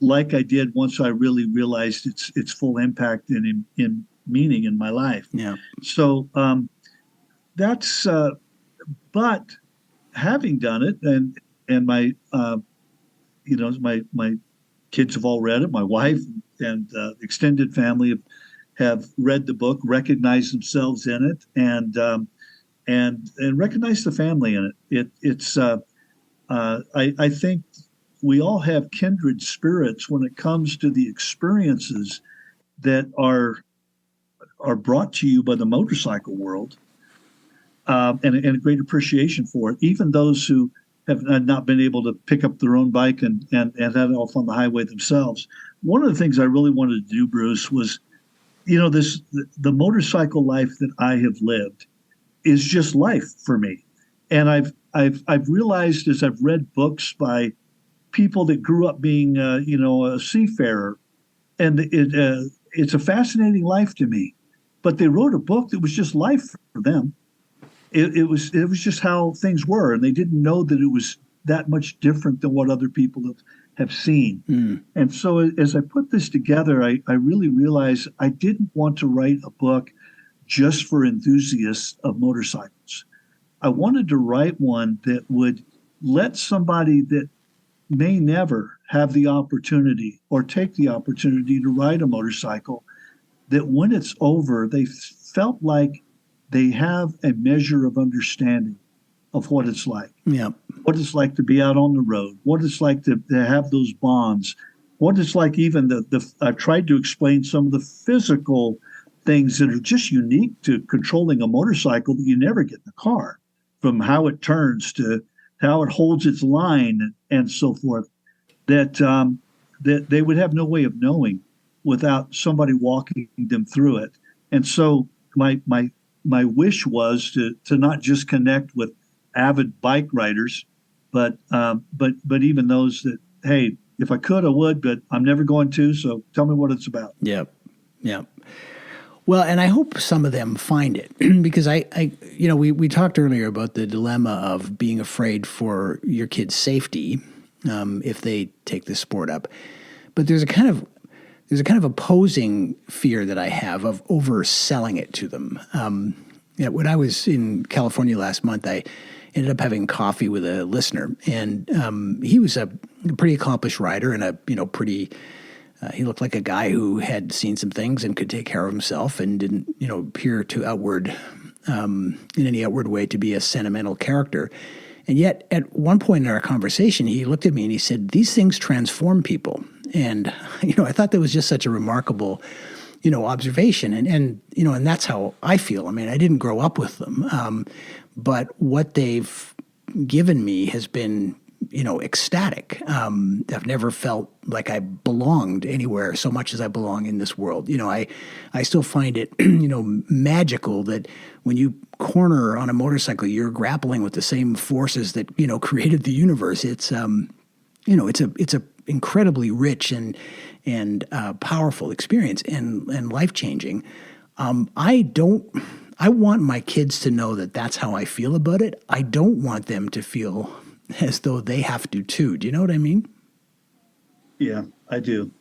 like I did once I really realized its full impact and in meaning in my life. Yeah. So that's but having done it and my my kids have all read it. My wife and extended family have read the book, recognized themselves in it, and recognize the family in it. I think we all have kindred spirits when it comes to the experiences that are brought to you by the motorcycle world, and a great appreciation for it. Even those who have not been able to pick up their own bike and head off on the highway themselves. One of the things I really wanted to do, Bruce, was, the motorcycle life that I have lived is just life for me. And I've realized as I've read books by people that grew up being, a seafarer, and it's a fascinating life to me. But they wrote a book that was just life for them. It was just how things were, and they didn't know that it was that much different than what other people have seen. Mm. And so as I put this together, I really realized I didn't want to write a book just for enthusiasts of motorcycles. I wanted to write one that would let somebody that may never have the opportunity or take the opportunity to ride a motorcycle, that when it's over, they felt like they have a measure of understanding of what it's like. Yeah. What it's like to be out on the road, what it's like to have those bonds, what it's like even I've tried to explain some of the physical things that are just unique to controlling a motorcycle that you never get in a car, from how it turns to how it holds its line and so forth, that they would have no way of knowing without somebody walking them through it. And so my wish was to not just connect with avid bike riders, but even those that, hey, if I could, I would, but I'm never going to. So tell me what it's about. Yep. Yep. Well, and I hope some of them find it because we talked earlier about the dilemma of being afraid for your kids' safety if they take this sport up, but there's a kind of opposing fear that I have of overselling it to them. When I was in California last month, I ended up having coffee with a listener, and he was a pretty accomplished rider and he looked like a guy who had seen some things and could take care of himself and didn't, appear to in any outward way to be a sentimental character. And yet, at one point in our conversation, he looked at me and he said, "These things transform people." And, I thought that was just such a remarkable, observation. And that's how I feel. I mean, I didn't grow up with them. But what they've given me has been, ecstatic. I've never felt like I belonged anywhere so much as I belong in this world. I still find it, magical that when you corner on a motorcycle, you're grappling with the same forces that, created the universe. It's a incredibly rich and powerful experience and life-changing. I want my kids to know that that's how I feel about it. I don't want them to feel as though they have to too. Do you know what I mean? Yeah, I do.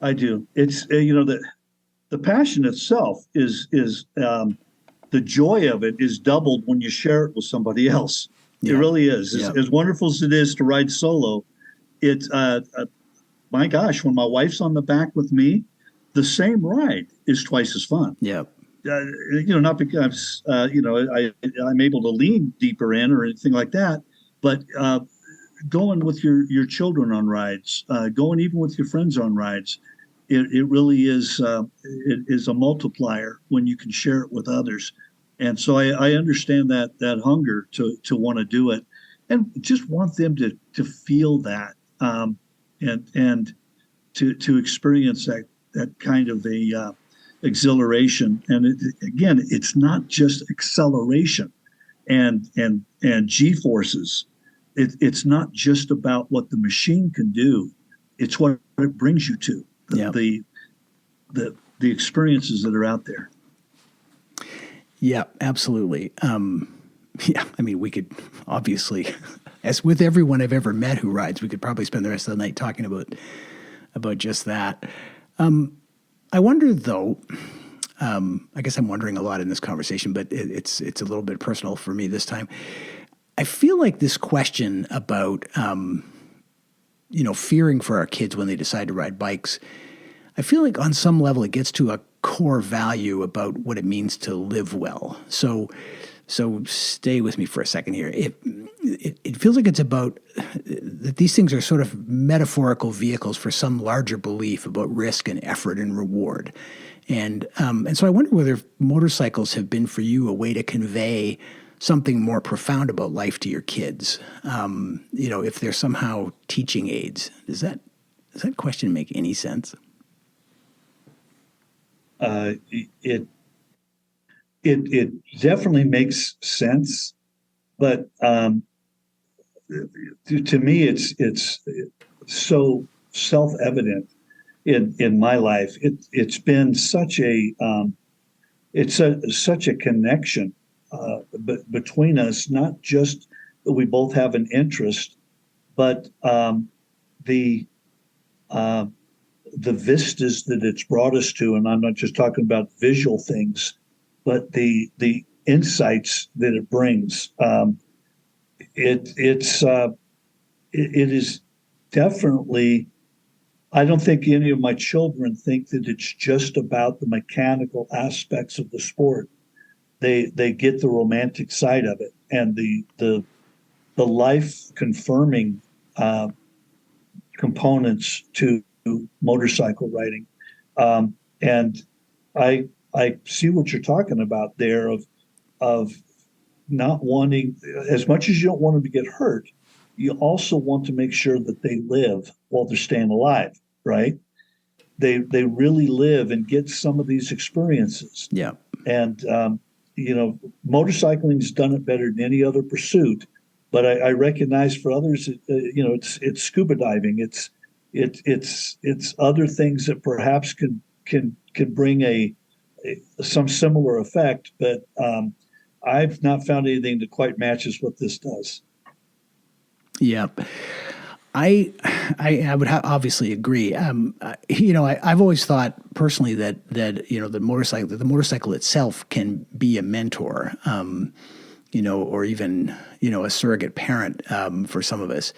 It's the passion itself is the joy of it is doubled when you share it with somebody else. Yeah. It really is. Yeah. As wonderful as it is to ride solo, it's my gosh, when my wife's on the back with me, the same ride is twice as fun. Yeah. Not because I'm able to lean deeper in or anything like that, but going with your children on rides, going even with your friends on rides, it really is it is a multiplier when you can share it with others. And so I understand that hunger to want to do it, and just want them to feel that and to experience that kind of a exhilaration. And again, it's not just acceleration and G-forces. It's not just about what the machine can do. It's what it brings you to, the experiences that are out there. Yeah, absolutely. I mean, we could obviously, as with everyone I've ever met who rides, we could probably spend the rest of the night talking about just that. I wonder, though, I guess I'm wondering a lot in this conversation, but it's a little bit personal for me this time. I feel like this question about, fearing for our kids when they decide to ride bikes, I feel like on some level it gets to a core value about what it means to live well. So stay with me for a second here. It feels like it's about that these things are sort of metaphorical vehicles for some larger belief about risk and effort and reward. And so I wonder whether motorcycles have been for you a way to convey something more profound about life to your kids. If they're somehow teaching aids. Does that question make any sense? It definitely makes sense, but to me, it's so self-evident in my life. It's been such a such a connection between us. Not just that we both have an interest, but the vistas that it's brought us to, and I'm not just talking about visual things, but the insights that it brings. It is definitely. I don't think any of my children think that it's just about the mechanical aspects of the sport. They get the romantic side of it and the life confirming components to motorcycle riding. And I see what you're talking about there of not wanting, as much as you don't want them to get hurt, you also want to make sure that they live while they're staying alive, right? They really live and get some of these experiences. Yeah. And, motorcycling's done it better than any other pursuit. But I recognize for others, it's scuba diving. It's other things that perhaps can bring some similar effect, but I've not found anything that quite matches what this does. Yeah, I would obviously agree. I've always thought personally that the motorcycle itself can be a mentor, or even a surrogate parent for some of us.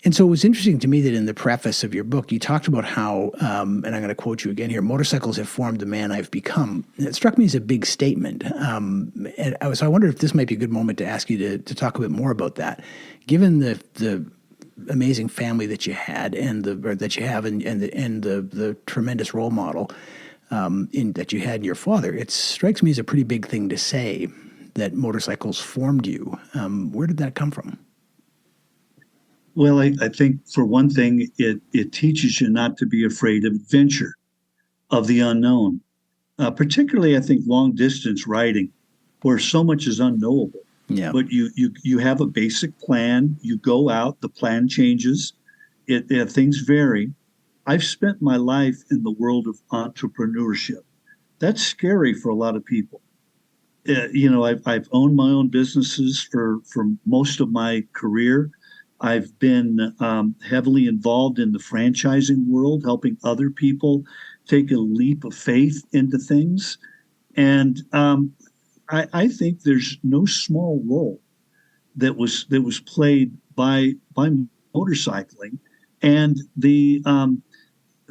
And so it was interesting to me that in the preface of your book, you talked about how, and I'm going to quote you again here, motorcycles have formed the man I've become. And it struck me as a big statement. So I wondered if this might be a good moment to ask you to talk a bit more about that. Given the amazing family that you had and that you have and the tremendous role model that you had in your father, it strikes me as a pretty big thing to say that motorcycles formed you. Where did that come from? Well, I think for one thing, it teaches you not to be afraid of adventure, of the unknown. Particularly, I think long distance riding, where so much is unknowable. Yeah. But you have a basic plan. You go out. The plan changes. Things vary. I've spent my life in the world of entrepreneurship. That's scary for a lot of people. I've owned my own businesses for most of my career. I've been heavily involved in the franchising world, helping other people take a leap of faith into things. And I think there's no small role that was played by motorcycling and the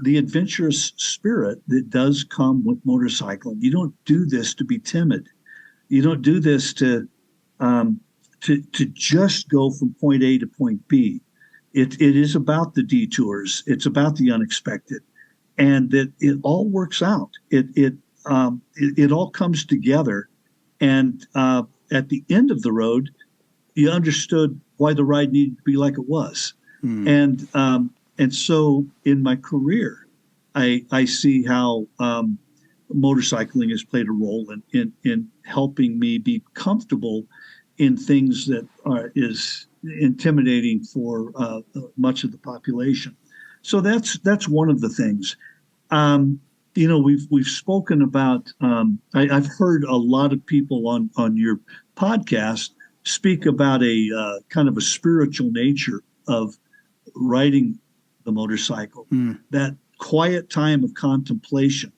adventurous spirit that does come with motorcycling. You don't do this to be timid. You don't do this to just go from point A to point B. It is about the detours. It's about the unexpected, and that it all works out. It all comes together, and at the end of the road, you understood why the ride needed to be like it was. And so in my career, I see how motorcycling has played a role in helping me be comfortable in things that is intimidating for much of the population. So that's one of the things. We've spoken about. I've heard a lot of people on your podcast speak about a kind of a spiritual nature of riding the motorcycle. That quiet time of contemplation,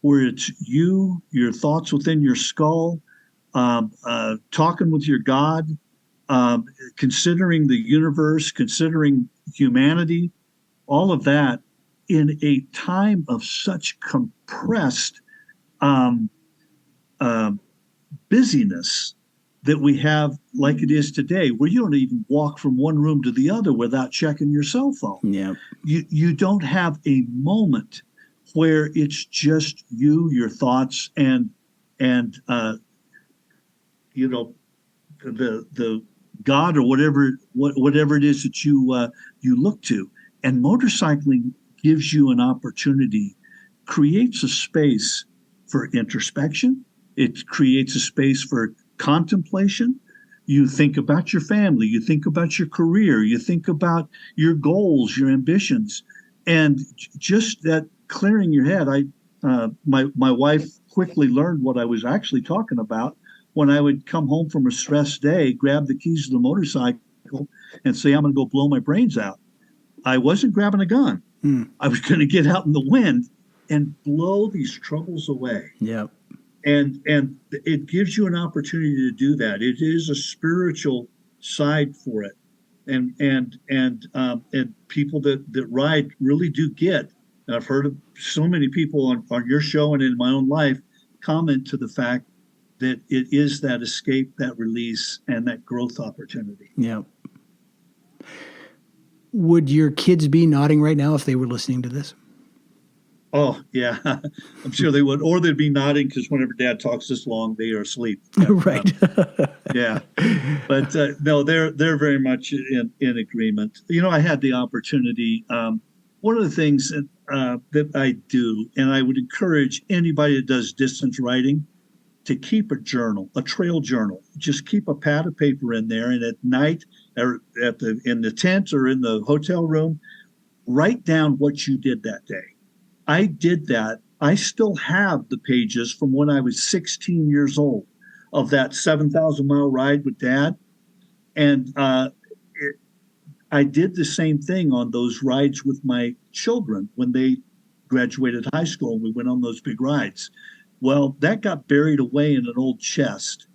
where it's you, your thoughts within your skull, talking with your God, considering the universe, considering humanity, all of that in a time of such compressed busyness that we have like it is today, where you don't even walk from one room to the other without checking your cell phone. Yeah. You don't have a moment where it's just you, your thoughts, and the God or whatever it is that you look to. And motorcycling gives you an opportunity, creates a space for introspection. It creates a space for contemplation. You think about your family, you think about your career, you think about your goals, your ambitions, and just that clearing your head. My wife quickly learned what I was actually talking about when I would come home from a stressed day, grab the keys to the motorcycle and say, I'm going to go blow my brains out. I wasn't grabbing a gun. I was going to get out in the wind and blow these troubles away. Yeah. And it gives you an opportunity to do that. It is a spiritual side for it. And people that ride really do get. And I've heard of so many people on your show and in my own life comment to the fact that it is that escape, that release, and that growth opportunity. Yeah. Would your kids be nodding right now if they were listening to this? Oh, yeah, I'm sure they would. Or they'd be nodding because whenever Dad talks this long, they are asleep. Right. Yeah. But no, they're very much in agreement. I had the opportunity. One of the things that I do, and I would encourage anybody that does distance riding to keep a journal, a trail journal. Just keep a pad of paper in there, and at night, or in the tent or in the hotel room, write down what you did that day. I did that. I still have the pages from when I was 16 years old of that 7,000-mile ride with Dad. And I did the same thing on those rides with my children when they graduated high school and we went on those big rides. Well, that got buried away in an old chest.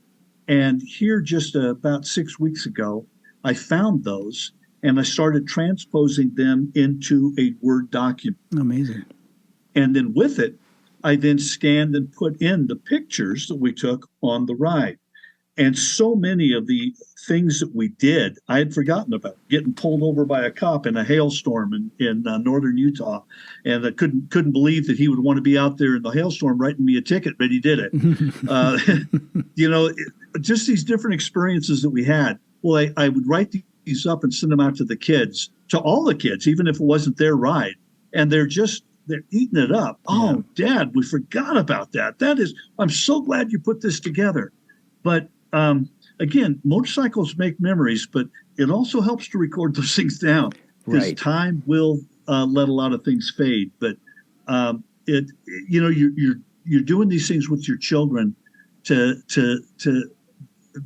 And here just about 6 weeks ago, I found those. and I started transposing them into a Word document. Amazing. And then with it, I then scanned and put in the pictures that we took on the ride. And so many of the things that we did, I had forgotten about. Getting pulled over by a cop in a hailstorm in northern Utah, and I couldn't believe that he would want to be out there in the hailstorm writing me a ticket, but he did it. You know, just these different experiences that we had. Well, I would write these up and send them out to the kids, to all the kids, even if it wasn't their ride, and they're eating it up. Yeah. Oh, Dad, we forgot about that. I'm so glad you put this together. But again, motorcycles make memories, but it also helps to record those things down, because time will let a lot of things fade. But you're doing these things with your children to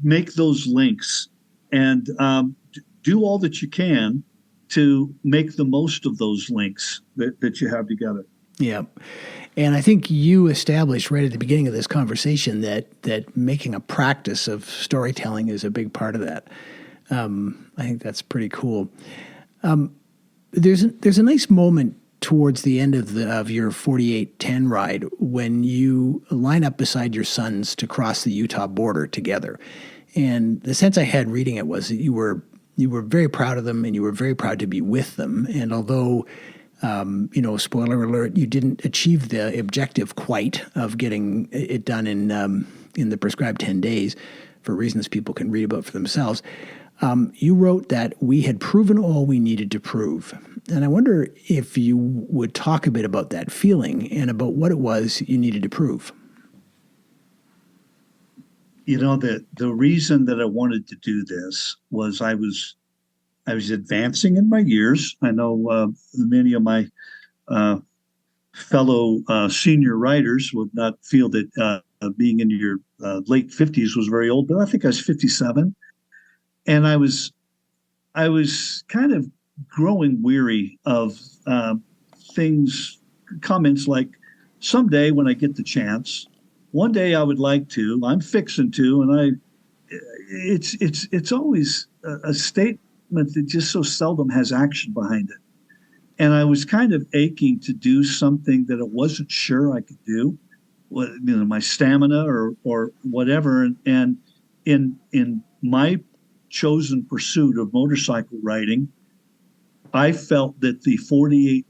make those links, and do all that you can to make the most of those links that you have together. Yeah. And I think you established right at the beginning of this conversation that making a practice of storytelling is a big part of that. I think that's pretty cool. There's a nice moment towards the end of your 4810 ride when you line up beside your sons to cross the Utah border together. And the sense I had reading it was that you were very proud of them, and you were very proud to be with them. And although spoiler alert, you didn't achieve the objective quite of getting it done in the prescribed 10 days for reasons people can read about for themselves. You wrote that we had proven all we needed to prove. And I wonder if you would talk a bit about that feeling and about what it was you needed to prove. You know, the reason that I wanted to do this was I was advancing in my years. I know many of my fellow senior riders would not feel that being in your late 50s was very old, but I think I was 57. And I was kind of growing weary of comments like, someday when I get the chance, one day I would like to, I'm fixing to, and it's always a statement that just so seldom has action behind it. And I was kind of aching to do something that I wasn't sure I could do, my stamina or whatever. And in my chosen pursuit of motorcycle riding, I felt that the 48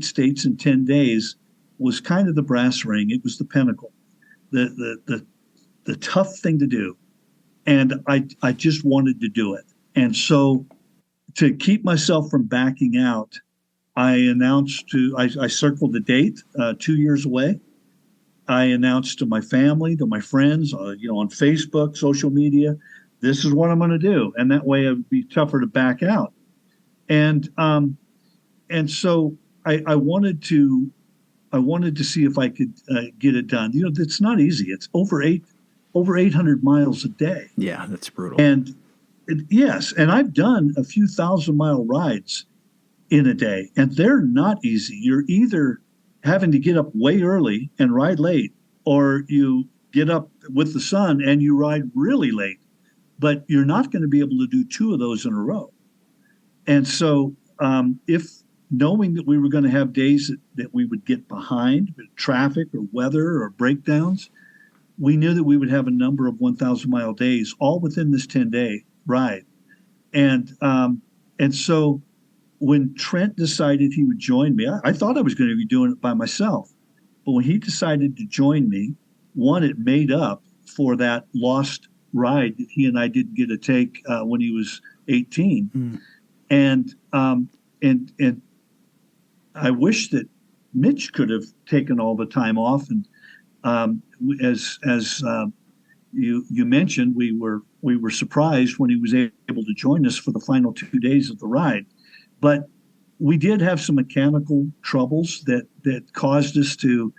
states in 10 days was kind of the brass ring. It was the pinnacle, the tough thing to do. And I just wanted to do it. And so to keep myself from backing out, I circled the date 2 years away. I announced to my family, to my friends, on Facebook, social media, this is what I'm going to do. And that way it would be tougher to back out. And so I wanted to see if I could get it done. It's not easy. It's over 800 miles a day. Yeah, that's brutal. And yes, and I've done a few 1,000-mile rides in a day, and they're not easy. You're either having to get up way early and ride late, or you get up with the sun and you ride really late. But you're not going to be able to do two of those in a row. And so if knowing that we were going to have days that we would get behind with traffic or weather or breakdowns, we knew that we would have a number of 1,000-mile days all within this 10-day ride. And so when Trent decided he would join me, I thought I was going to be doing it by myself. But when he decided to join me, one, it made up for that lost ride that he and I didn't get to take when he was 18. And I wish that Mitch could have taken all the time off. And as you mentioned, we were surprised when he was able to join us for the final 2 days of the ride. But we did have some mechanical troubles that caused us to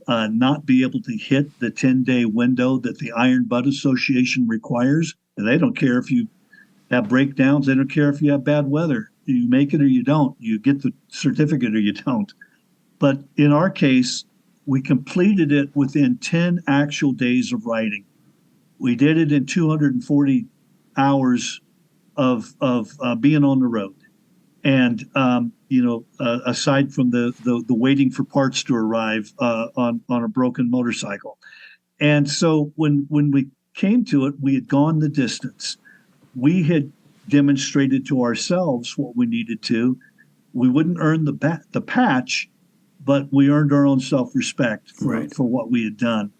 not be able to hit the 10-day window that the Iron Butt Association requires. And they don't care if you have breakdowns. They don't care if you have bad weather. You make it or you don't. You get the certificate or you don't. But in our case, we completed it within 10 actual days of riding. We did it in 240 hours of being on the road. And aside from the waiting for parts to arrive on a broken motorcycle. And so when we came to it, we had gone the distance. We had demonstrated to ourselves what we needed to. We wouldn't earn the patch, but we earned our own self-respect for what we had done.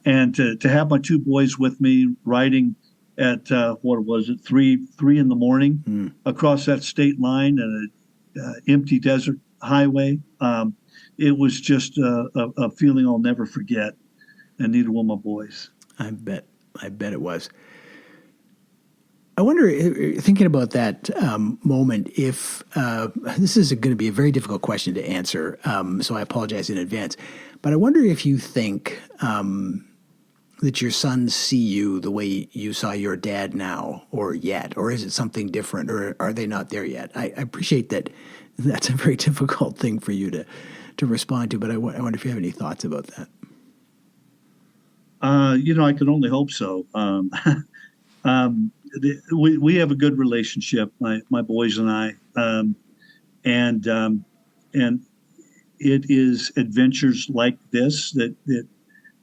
And to have my two boys with me riding at what was it, three in the morning across that state line and an empty desert highway, it was just a feeling I'll never forget. And neither will my boys. I bet it was. I wonder, thinking about that moment, if this is going to be a very difficult question to answer, so I apologize in advance. But I wonder if you think that your sons see you the way you saw your dad now, or yet, or is it something different, or are they not there yet? I appreciate that. That's a very difficult thing for you to respond to, but I wonder if you have any thoughts about that. I can only hope so. We have a good relationship, my boys and I, and it is adventures like this that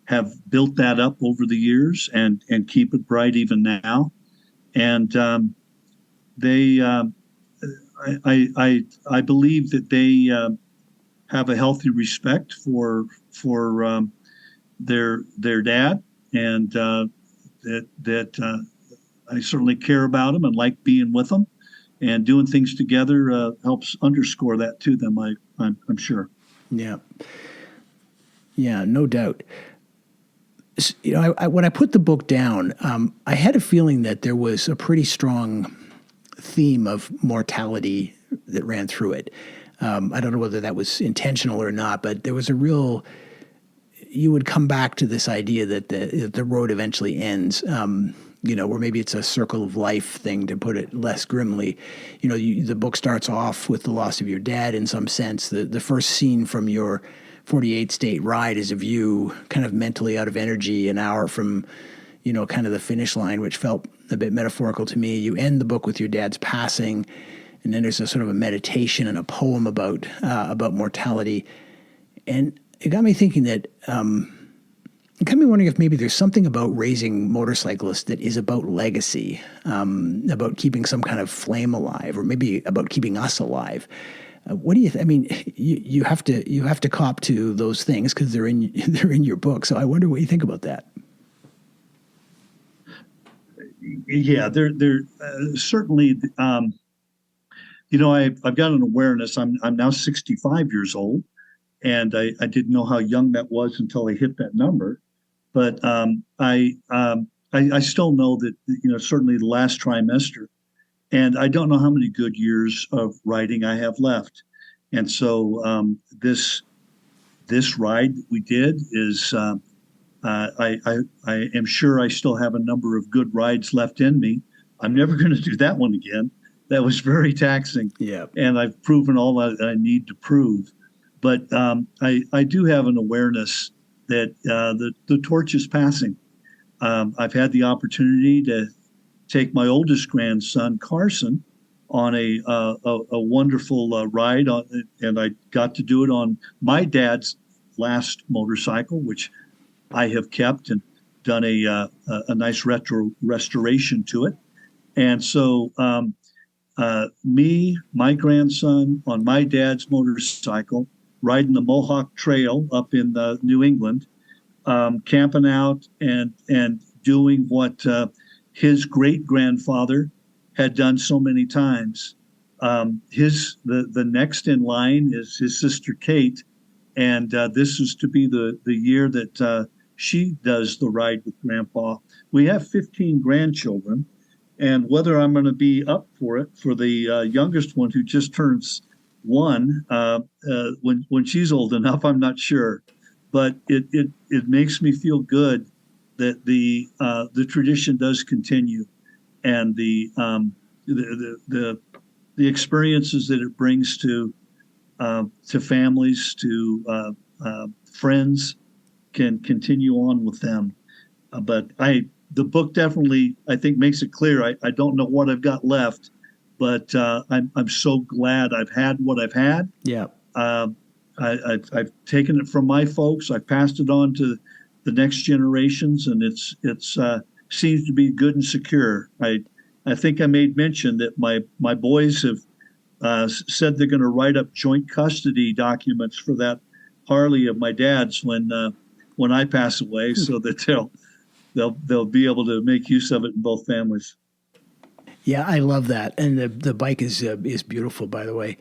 have built that up over the years and keep it bright even now. And they, I believe that they have a healthy respect for their dad, and that I certainly care about them and like being with them, and doing things together helps underscore that to them. I'm sure. Yeah, no doubt. When I put the book down, I had a feeling that there was a pretty strong theme of mortality that ran through it. I don't know whether that was intentional or not, but there was a real. You would come back to this idea that the road eventually ends. Or maybe it's a circle of life thing, to put it less grimly. The book starts off with the loss of your dad in some sense. The first scene from your 48 state ride is of you kind of mentally out of energy an hour from, kind of the finish line, which felt a bit metaphorical to me. You end the book with your dad's passing, and then there's a sort of a meditation and a poem about mortality. And it got me thinking that, it got me wondering if maybe there's something about raising motorcyclists that is about legacy, about keeping some kind of flame alive, or maybe about keeping us alive. What do you? You have to cop to those things because they're in your book. So I wonder what you think about that. Yeah, they're certainly. I've got an awareness. I'm now 65 years old, and I didn't know how young that was until I hit that number. But I still know that certainly the last trimester. And I don't know how many good years of riding I have left. And so this ride that we did is, I am sure I still have a number of good rides left in me. I'm never going to do that one again. That was very taxing. Yeah. And I've proven all that I need to prove. But I do have an awareness that the torch is passing. I've had the opportunity to take my oldest grandson, Carson, on a wonderful ride, and I got to do it on my dad's last motorcycle, which I have kept and done a nice restoration to it. And so me, my grandson, on my dad's motorcycle, riding the Mohawk Trail up in New England, camping out and doing what his great grandfather had done so many times. The next in line is his sister Kate, and this is to be the year that she does the ride with Grandpa. We have 15 grandchildren, and whether I'm going to be up for it for the youngest one who just turns one when she's old enough, I'm not sure. But it makes me feel good that the tradition does continue, and the experiences that it brings to families, to friends, can continue on with them. But I the book definitely, I think, makes it clear. I don't know what I've got left, but I'm so glad I've had what I've had. Yeah. Um, I've taken it from my folks. I've passed it on to the next generations, and it's seems to be good and secure. I think I made mention that my boys have said they're going to write up joint custody documents for that Harley of my dad's when I pass away, so that they'll be able to make use of it in both families. Yeah, I love that, and the bike is beautiful, by the way.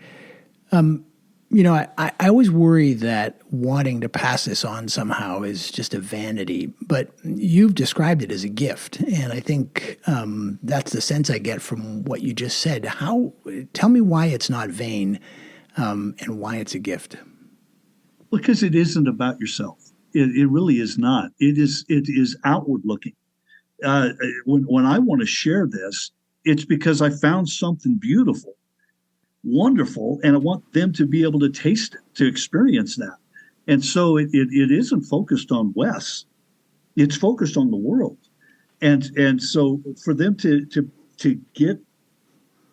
I always worry that wanting to pass this on somehow is just a vanity, but you've described it as a gift, and I think that's the sense I get from what you just said. Tell me why it's not vain, and why it's a gift. Because it isn't about yourself. It really is not. It is outward looking. When I want to share this, it's because I found something beautiful, wonderful, and I want them to be able to taste it, to experience that. And so it isn't focused on Wes. It's focused on the world. And so for them to get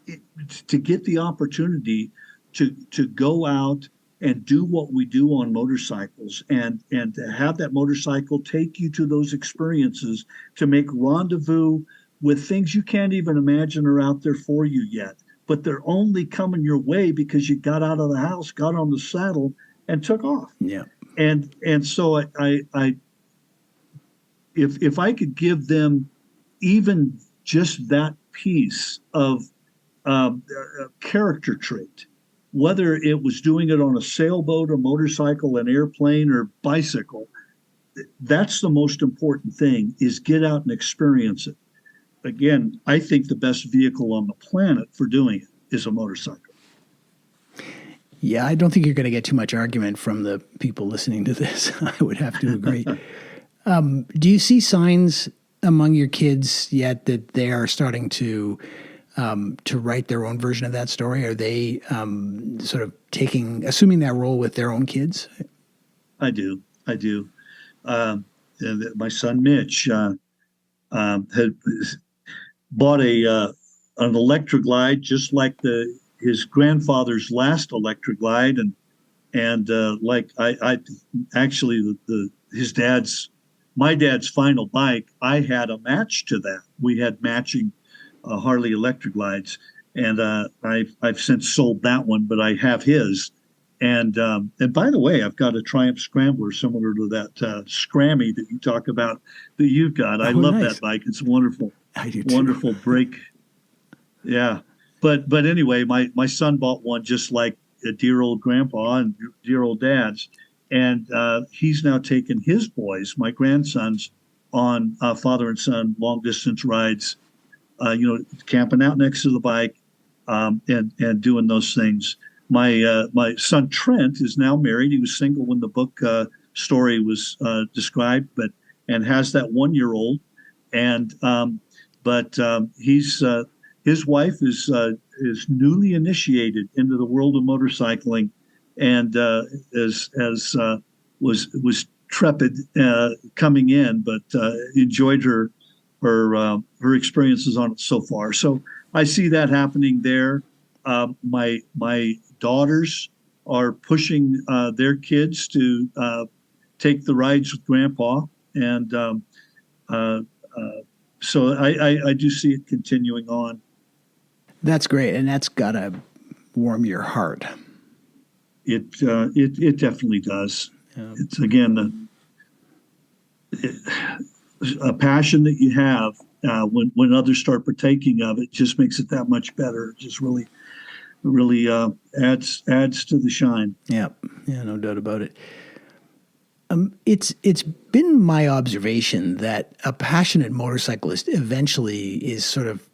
the opportunity to go out and do what we do on motorcycles, and to have that motorcycle take you to those experiences, to make rendezvous with things you can't even imagine are out there for you yet, but they're only coming your way because you got out of the house, got on the saddle, and took off. Yeah. And so if I could give them even just that piece of a character trait, whether it was doing it on a sailboat, a motorcycle, an airplane, or bicycle, that's the most important thing, is get out and experience it. Again, I think the best vehicle on the planet for doing it is a motorcycle. Yeah, I don't think you're going to get too much argument from the people listening to this. I would have to agree. Do you see signs among your kids yet that they are starting to write their own version of that story? Are they sort of assuming that role with their own kids? I do. My son Mitch had bought an Electroglide, just like his grandfather's last Electroglide, and like I actually my dad's final bike, I had a match to that. We had matching Harley Electroglides, and I've since sold that one, but I have his. And by the way, I've got a Triumph Scrambler similar to that Scrammy that you talk about that you've got. I love nice. that bike. It's wonderful. I do too. Wonderful brake. Yeah. But anyway, my son bought one just like a dear old grandpa and dear old dad's. And he's now taken his boys, my grandsons, on father and son long distance rides, camping out next to the bike, and doing those things. My son Trent is now married. He was single when the book story was described, and has that 1-year-old. And his wife is newly initiated into the world of motorcycling, and was trepid coming in, but enjoyed her experiences on it so far. So I see that happening there. My daughters are pushing their kids to take the rides with Grandpa, and so I do see it continuing on. That's great, and that's gotta warm your heart. It definitely does. Yeah. It's again a passion that you have when others start partaking of it, just makes it that much better. It just really adds to the shine. Yeah, no doubt about it. It's been my observation that a passionate motorcyclist eventually is sort of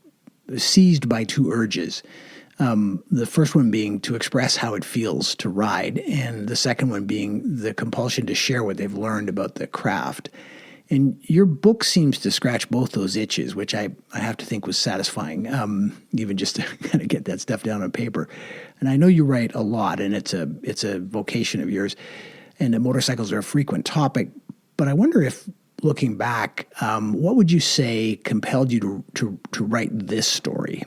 seized by two urges. The first one being to express how it feels to ride, and the second one being the compulsion to share what they've learned about the craft. And your book seems to scratch both those itches, which I have to think was satisfying, even just to kind of get that stuff down on paper. And I know you write a lot, and it's a vocation of yours, and motorcycles are a frequent topic. But I wonder if looking back, what would you say compelled you to write this story?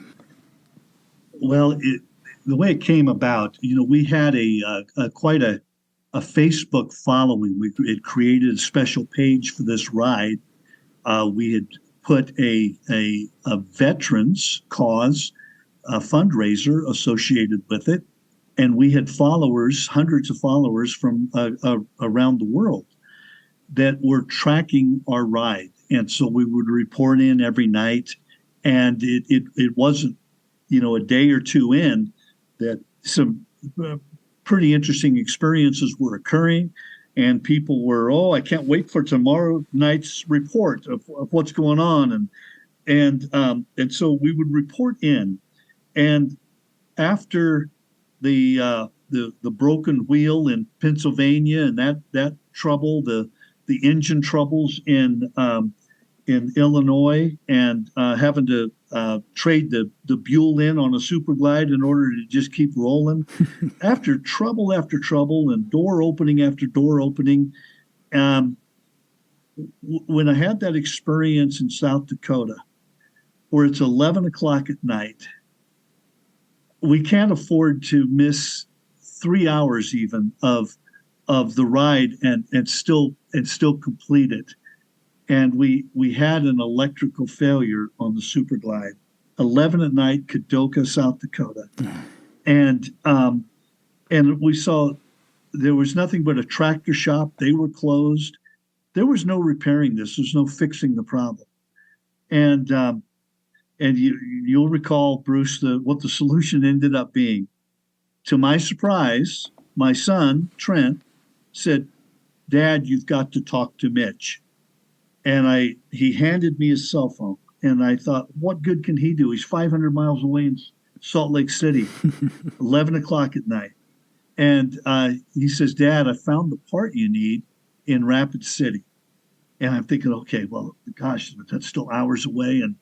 Well, the way it came about, we had quite a Facebook following. We had created a special page for this ride. We had put a veterans cause fundraiser associated with it, and we had followers, hundreds of followers from around the world that were tracking our ride. And so we would report in every night, and it wasn't, a day or two in that some pretty interesting experiences were occurring, and people were, I can't wait for tomorrow night's report of what's going on. And so we would report in. And after the broken wheel in Pennsylvania and that trouble, the engine troubles in Illinois, and having to trade the Buell in on a Super Glide in order to just keep rolling. After trouble and door opening after door opening, when I had that experience in South Dakota, where it's 11 o'clock at night, we can't afford to miss 3 hours even of the ride and still complete it. And we had an electrical failure on the Super Glide, 11 at night, Kadoka, South Dakota. And we saw there was nothing but a tractor shop. They were closed. There was no repairing this. There's no fixing the problem. And you'll recall, Bruce, what the solution ended up being. To my surprise, my son, Trent, said, "Dad, you've got to talk to Mitch." And he handed me his cell phone, and I thought, what good can he do? He's 500 miles away in Salt Lake City, 11 o'clock at night. And he says, "Dad, I found the part you need in Rapid City." And I'm thinking, okay, well, gosh, that's still hours away. And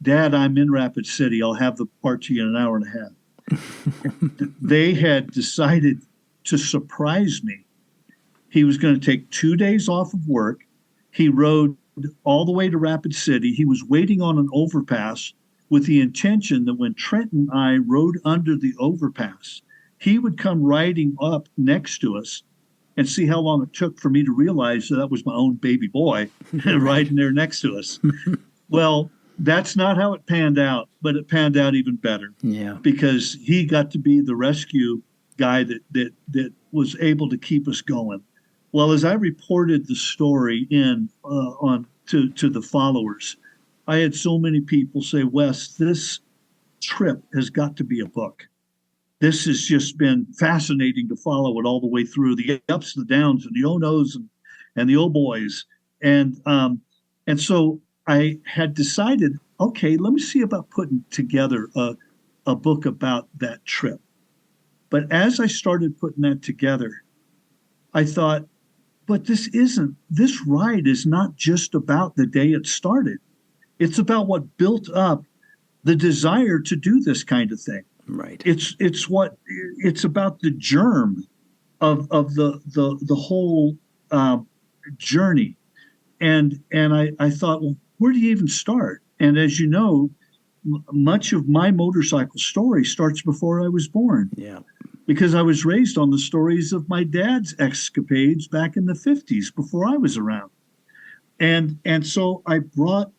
Dad, I'm in Rapid City. I'll have the part to you in an hour and a half. They had decided to surprise me. He was going to take 2 days off of work. He rode all the way to Rapid City. He was waiting on an overpass with the intention that when Trent and I rode under the overpass, he would come riding up next to us and see how long it took for me to realize that was my own baby boy riding there next to us. Well, that's not how it panned out, but it panned out even better. Yeah. Because he got to be the rescue guy that was able to keep us going. Well, as I reported the story to the followers, I had so many people say, "Wes, this trip has got to be a book. This has just been fascinating to follow it all the way through, the ups and the downs and the oh-no's and the oh-boys." And so I had decided, okay, let me see about putting together a book about that trip. But as I started putting that together, I thought, but this ride is not just about the day it started. It's about what built up the desire to do this kind of thing. Right. It's about the germ of the whole journey. And I thought, well, where do you even start? And as you know, much of my motorcycle story starts before I was born. Yeah. Because I was raised on the stories of my dad's escapades back in the 50s before I was around. And so I brought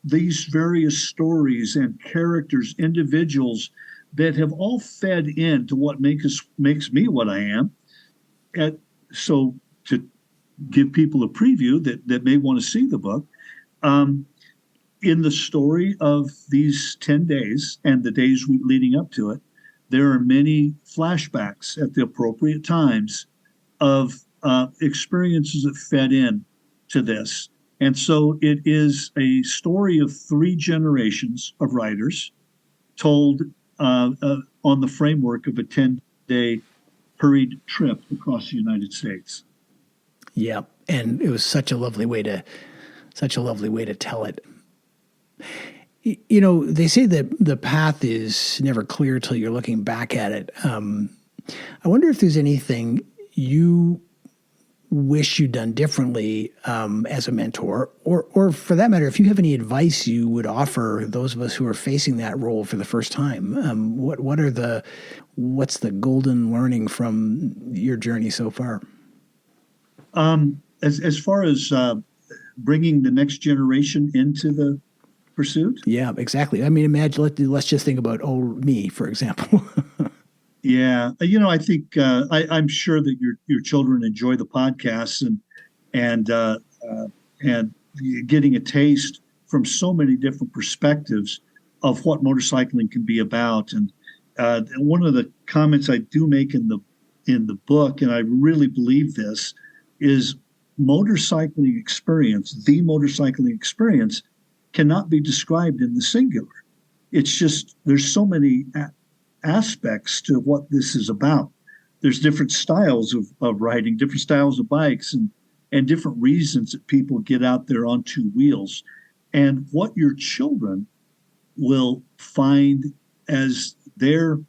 these various stories and characters, individuals that have all fed into what makes me what I am. So to give people a preview that may want to see the book, in the story of these 10 days and the days leading up to it, there are many flashbacks at the appropriate times of experiences that fed in to this. And so it is a story of 3 generations of writers told on the framework of a 10-day hurried trip across the United States. Yeah, and it was such a lovely way to tell it. They say that the path is never clear till you're looking back at it. I wonder if there's anything you wish you'd done differently as a mentor, or for that matter, if you have any advice you would offer those of us who are facing that role for the first time. What's the golden learning from your journey so far? As far as bringing the next generation into the pursuit. Yeah, exactly. I mean, imagine, let's just think about me, for example. Yeah, I think I'm sure that your children enjoy the podcasts and and getting a taste from so many different perspectives of what motorcycling can be about. And one of the comments I do make in the book, and I really believe this, is the motorcycling experience cannot be described in the singular. It's just there's so many aspects to what this is about. There's different styles of riding, different styles of bikes, and different reasons that people get out there on two wheels. And what your children will find as their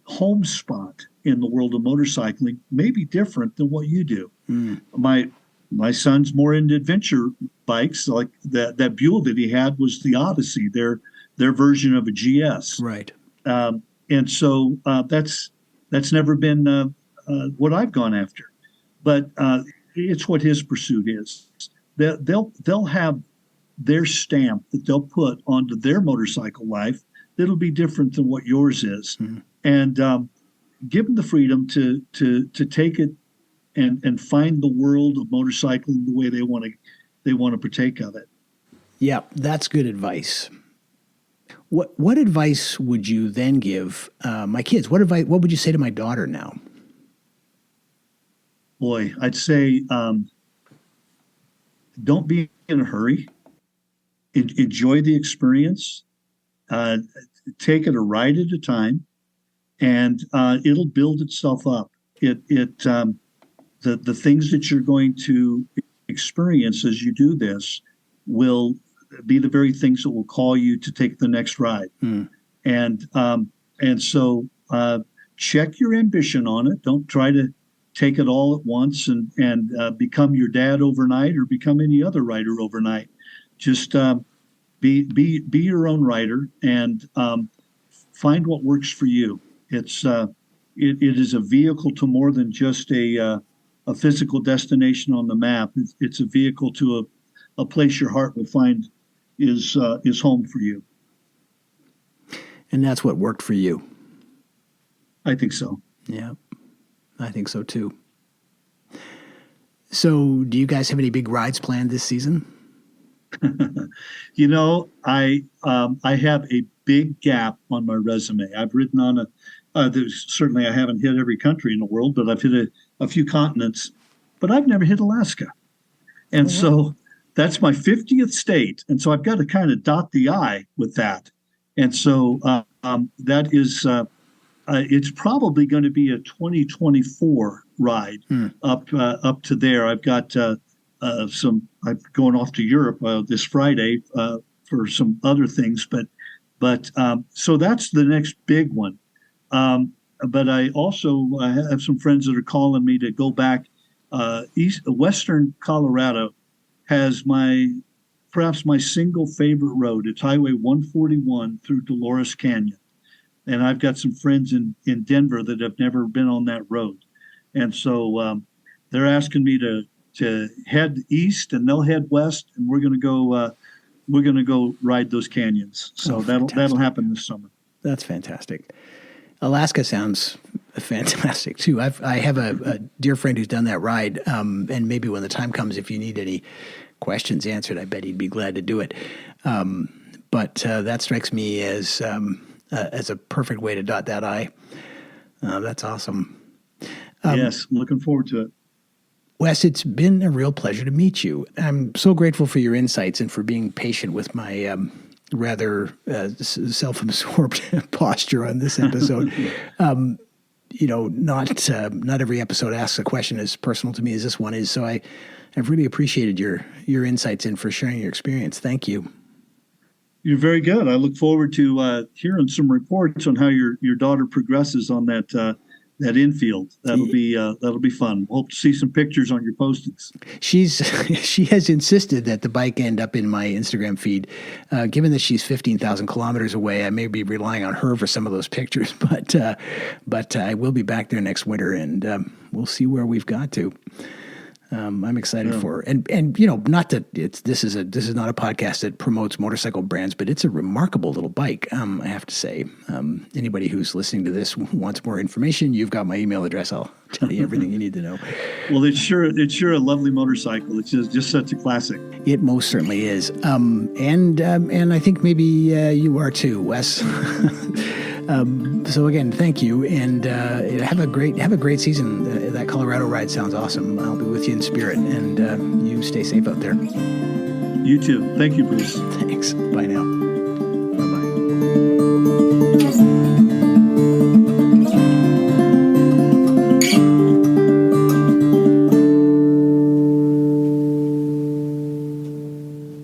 home spot in the world of motorcycling may be different than what you do. My son's more into adventure bikes, like that Buell that he had was the Odyssey, their version of a GS. Right. And so that's never been what I've gone after, but it's what his pursuit is. They'll have their stamp that they'll put onto their motorcycle life that'll be different than what yours is, and give them the freedom to take it and find the world of motorcycling the way they want to partake of it. Yeah, that's good advice. What advice would you then give my kids? What would you say to my daughter now? Boy, I'd say don't be in a hurry. Enjoy the experience. Take it a ride at a time, and it'll build itself up. The things that you're going to experience as you do this will be the very things that will call you to take the next ride. And so check your ambition on it. Don't try to take it all at once and become your dad overnight or become any other rider overnight. Just be your own rider and find what works for you. It is a vehicle to more than just a physical destination on the map. It's a vehicle to a place your heart will find is home for you. And that's what worked for you. I think so. Yeah, I think so too. So do you guys have any big rides planned this season? I have a big gap on my resume. I've ridden on certainly I haven't hit every country in the world, but I've hit a few continents, but I've never hit Alaska. And so that's my 50th state. And so I've got to kind of dot the I with that. And so that is, it's probably going to be a 2024 ride up to there. I've got I'm going off to Europe this Friday for some other things, but so that's the next big one. But I also have some friends that are calling me to go back western Colorado has perhaps my single favorite road. It's Highway 141 through Dolores Canyon. And I've got some friends in Denver that have never been on that road. And so they're asking me to head east and they'll head west and we're going to go ride those canyons. So that'll happen this summer. That's fantastic. Alaska sounds fantastic too. I have a dear friend who's done that ride, and maybe when the time comes, if you need any questions answered, I bet he'd be glad to do it. But that strikes me as a perfect way to dot that I. That's awesome. Yes, I'm looking forward to it. Wes, it's been a real pleasure to meet you. I'm so grateful for your insights and for being patient with my rather self-absorbed posture on this episode. Not every episode asks a question as personal to me as this one is. So I've really appreciated your insights and for sharing your experience. Thank you. You're very good. I look forward to hearing some reports on how your daughter progresses on that that infield. That'll be fun. Hope to see some pictures on your postings. She has insisted that the bike end up in my Instagram feed. Given that she's 15,000 kilometers away, I may be relying on her for some of those pictures. But I will be back there next winter, and we'll see where we've got to. I'm excited for her. And not that this is not a podcast that promotes motorcycle brands, but it's a remarkable little bike. I have to say, anybody who's listening to this wants more information, you've got my email address. I'll tell you everything you need to know. Well, it's sure a lovely motorcycle. It's just such a classic. It most certainly is. And I think maybe you are too, Wes. So again, thank you, and have a great season. That Colorado ride sounds awesome. I'll be with you in spirit, and you stay safe out there. You too. Thank you, Bruce. Thanks. Bye now. Bye-bye.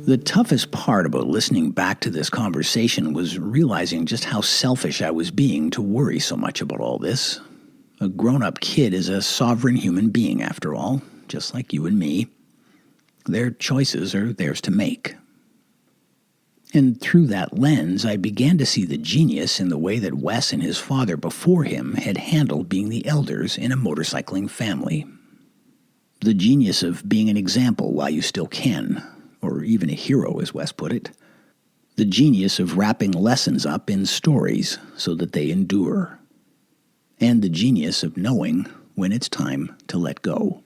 The toughest part about listening back to this conversation was realizing just how selfish I was being to worry so much about all this. A grown-up kid is a sovereign human being, after all, just like you and me. Their choices are theirs to make. And through that lens, I began to see the genius in the way that Wes and his father before him had handled being the elders in a motorcycling family. The genius of being an example while you still can, or even a hero, as Wes put it. The genius of wrapping lessons up in stories so that they endure. And the genius of knowing when it's time to let go.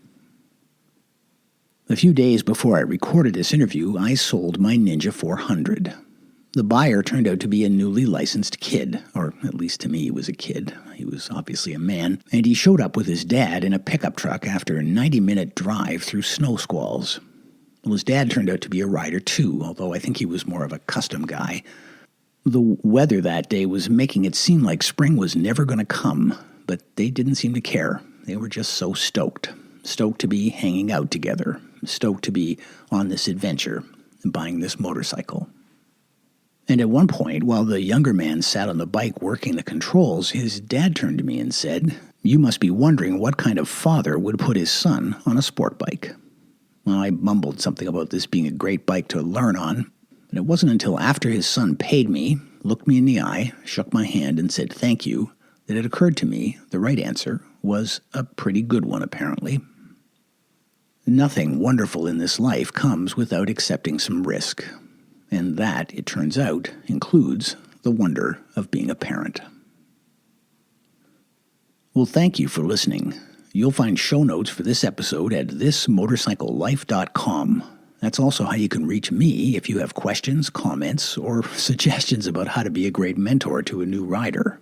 A few days before I recorded this interview, I sold my Ninja 400. The buyer turned out to be a newly licensed kid, or at least to me he was a kid. He was obviously a man, and he showed up with his dad in a pickup truck after a 90-minute drive through snow squalls. Well, his dad turned out to be a rider too, although I think he was more of a custom guy. The weather that day was making it seem like spring was never going to come, but they didn't seem to care. They were just so stoked. Stoked to be hanging out together. Stoked to be on this adventure and buying this motorcycle. And at one point, while the younger man sat on the bike working the controls, his dad turned to me and said, "You must be wondering what kind of father would put his son on a sport bike." Well, I mumbled something about this being a great bike to learn on, and it wasn't until after his son paid me, looked me in the eye, shook my hand, and said thank you, that it occurred to me the right answer was a pretty good one, apparently. Nothing wonderful in this life comes without accepting some risk, and that, it turns out, includes the wonder of being a parent. Well, thank you for listening. You'll find show notes for this episode at thismotorcyclelife.com. That's also how you can reach me if you have questions, comments, or suggestions about how to be a great mentor to a new rider.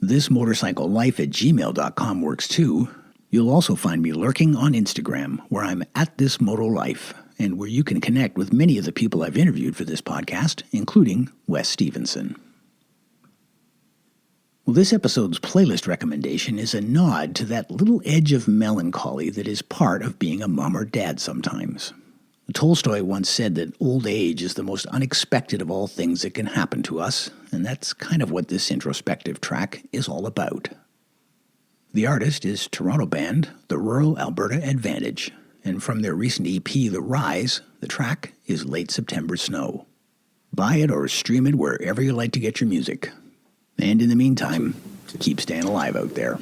thismotorcyclelife@gmail.com works too. You'll also find me lurking on Instagram, where I'm at thismotolife, and where you can connect with many of the people I've interviewed for this podcast, including Wes Stephenson. Well, this episode's playlist recommendation is a nod to that little edge of melancholy that is part of being a mom or dad sometimes. Tolstoy once said that old age is the most unexpected of all things that can happen to us, and that's kind of what this introspective track is all about. The artist is Toronto band The Rural Alberta Advantage, and from their recent EP, The Rise, the track is Late September Snow. Buy it or stream it wherever you like to get your music. And in the meantime, keep staying alive out there.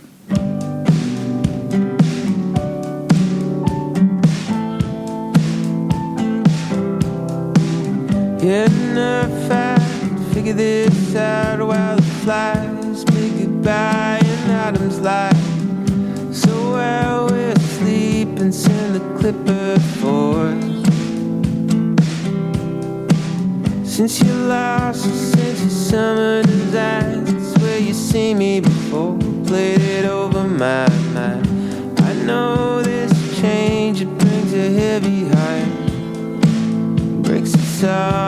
Getting up fast, figure this out while the flies bid goodbye in autumn's light. So while we're sleeping, send the clipper forth. Since you lost, since your summer designs, it's where you see me before, played it over my mind. I know this change, it brings a heavy heart, breaks us all.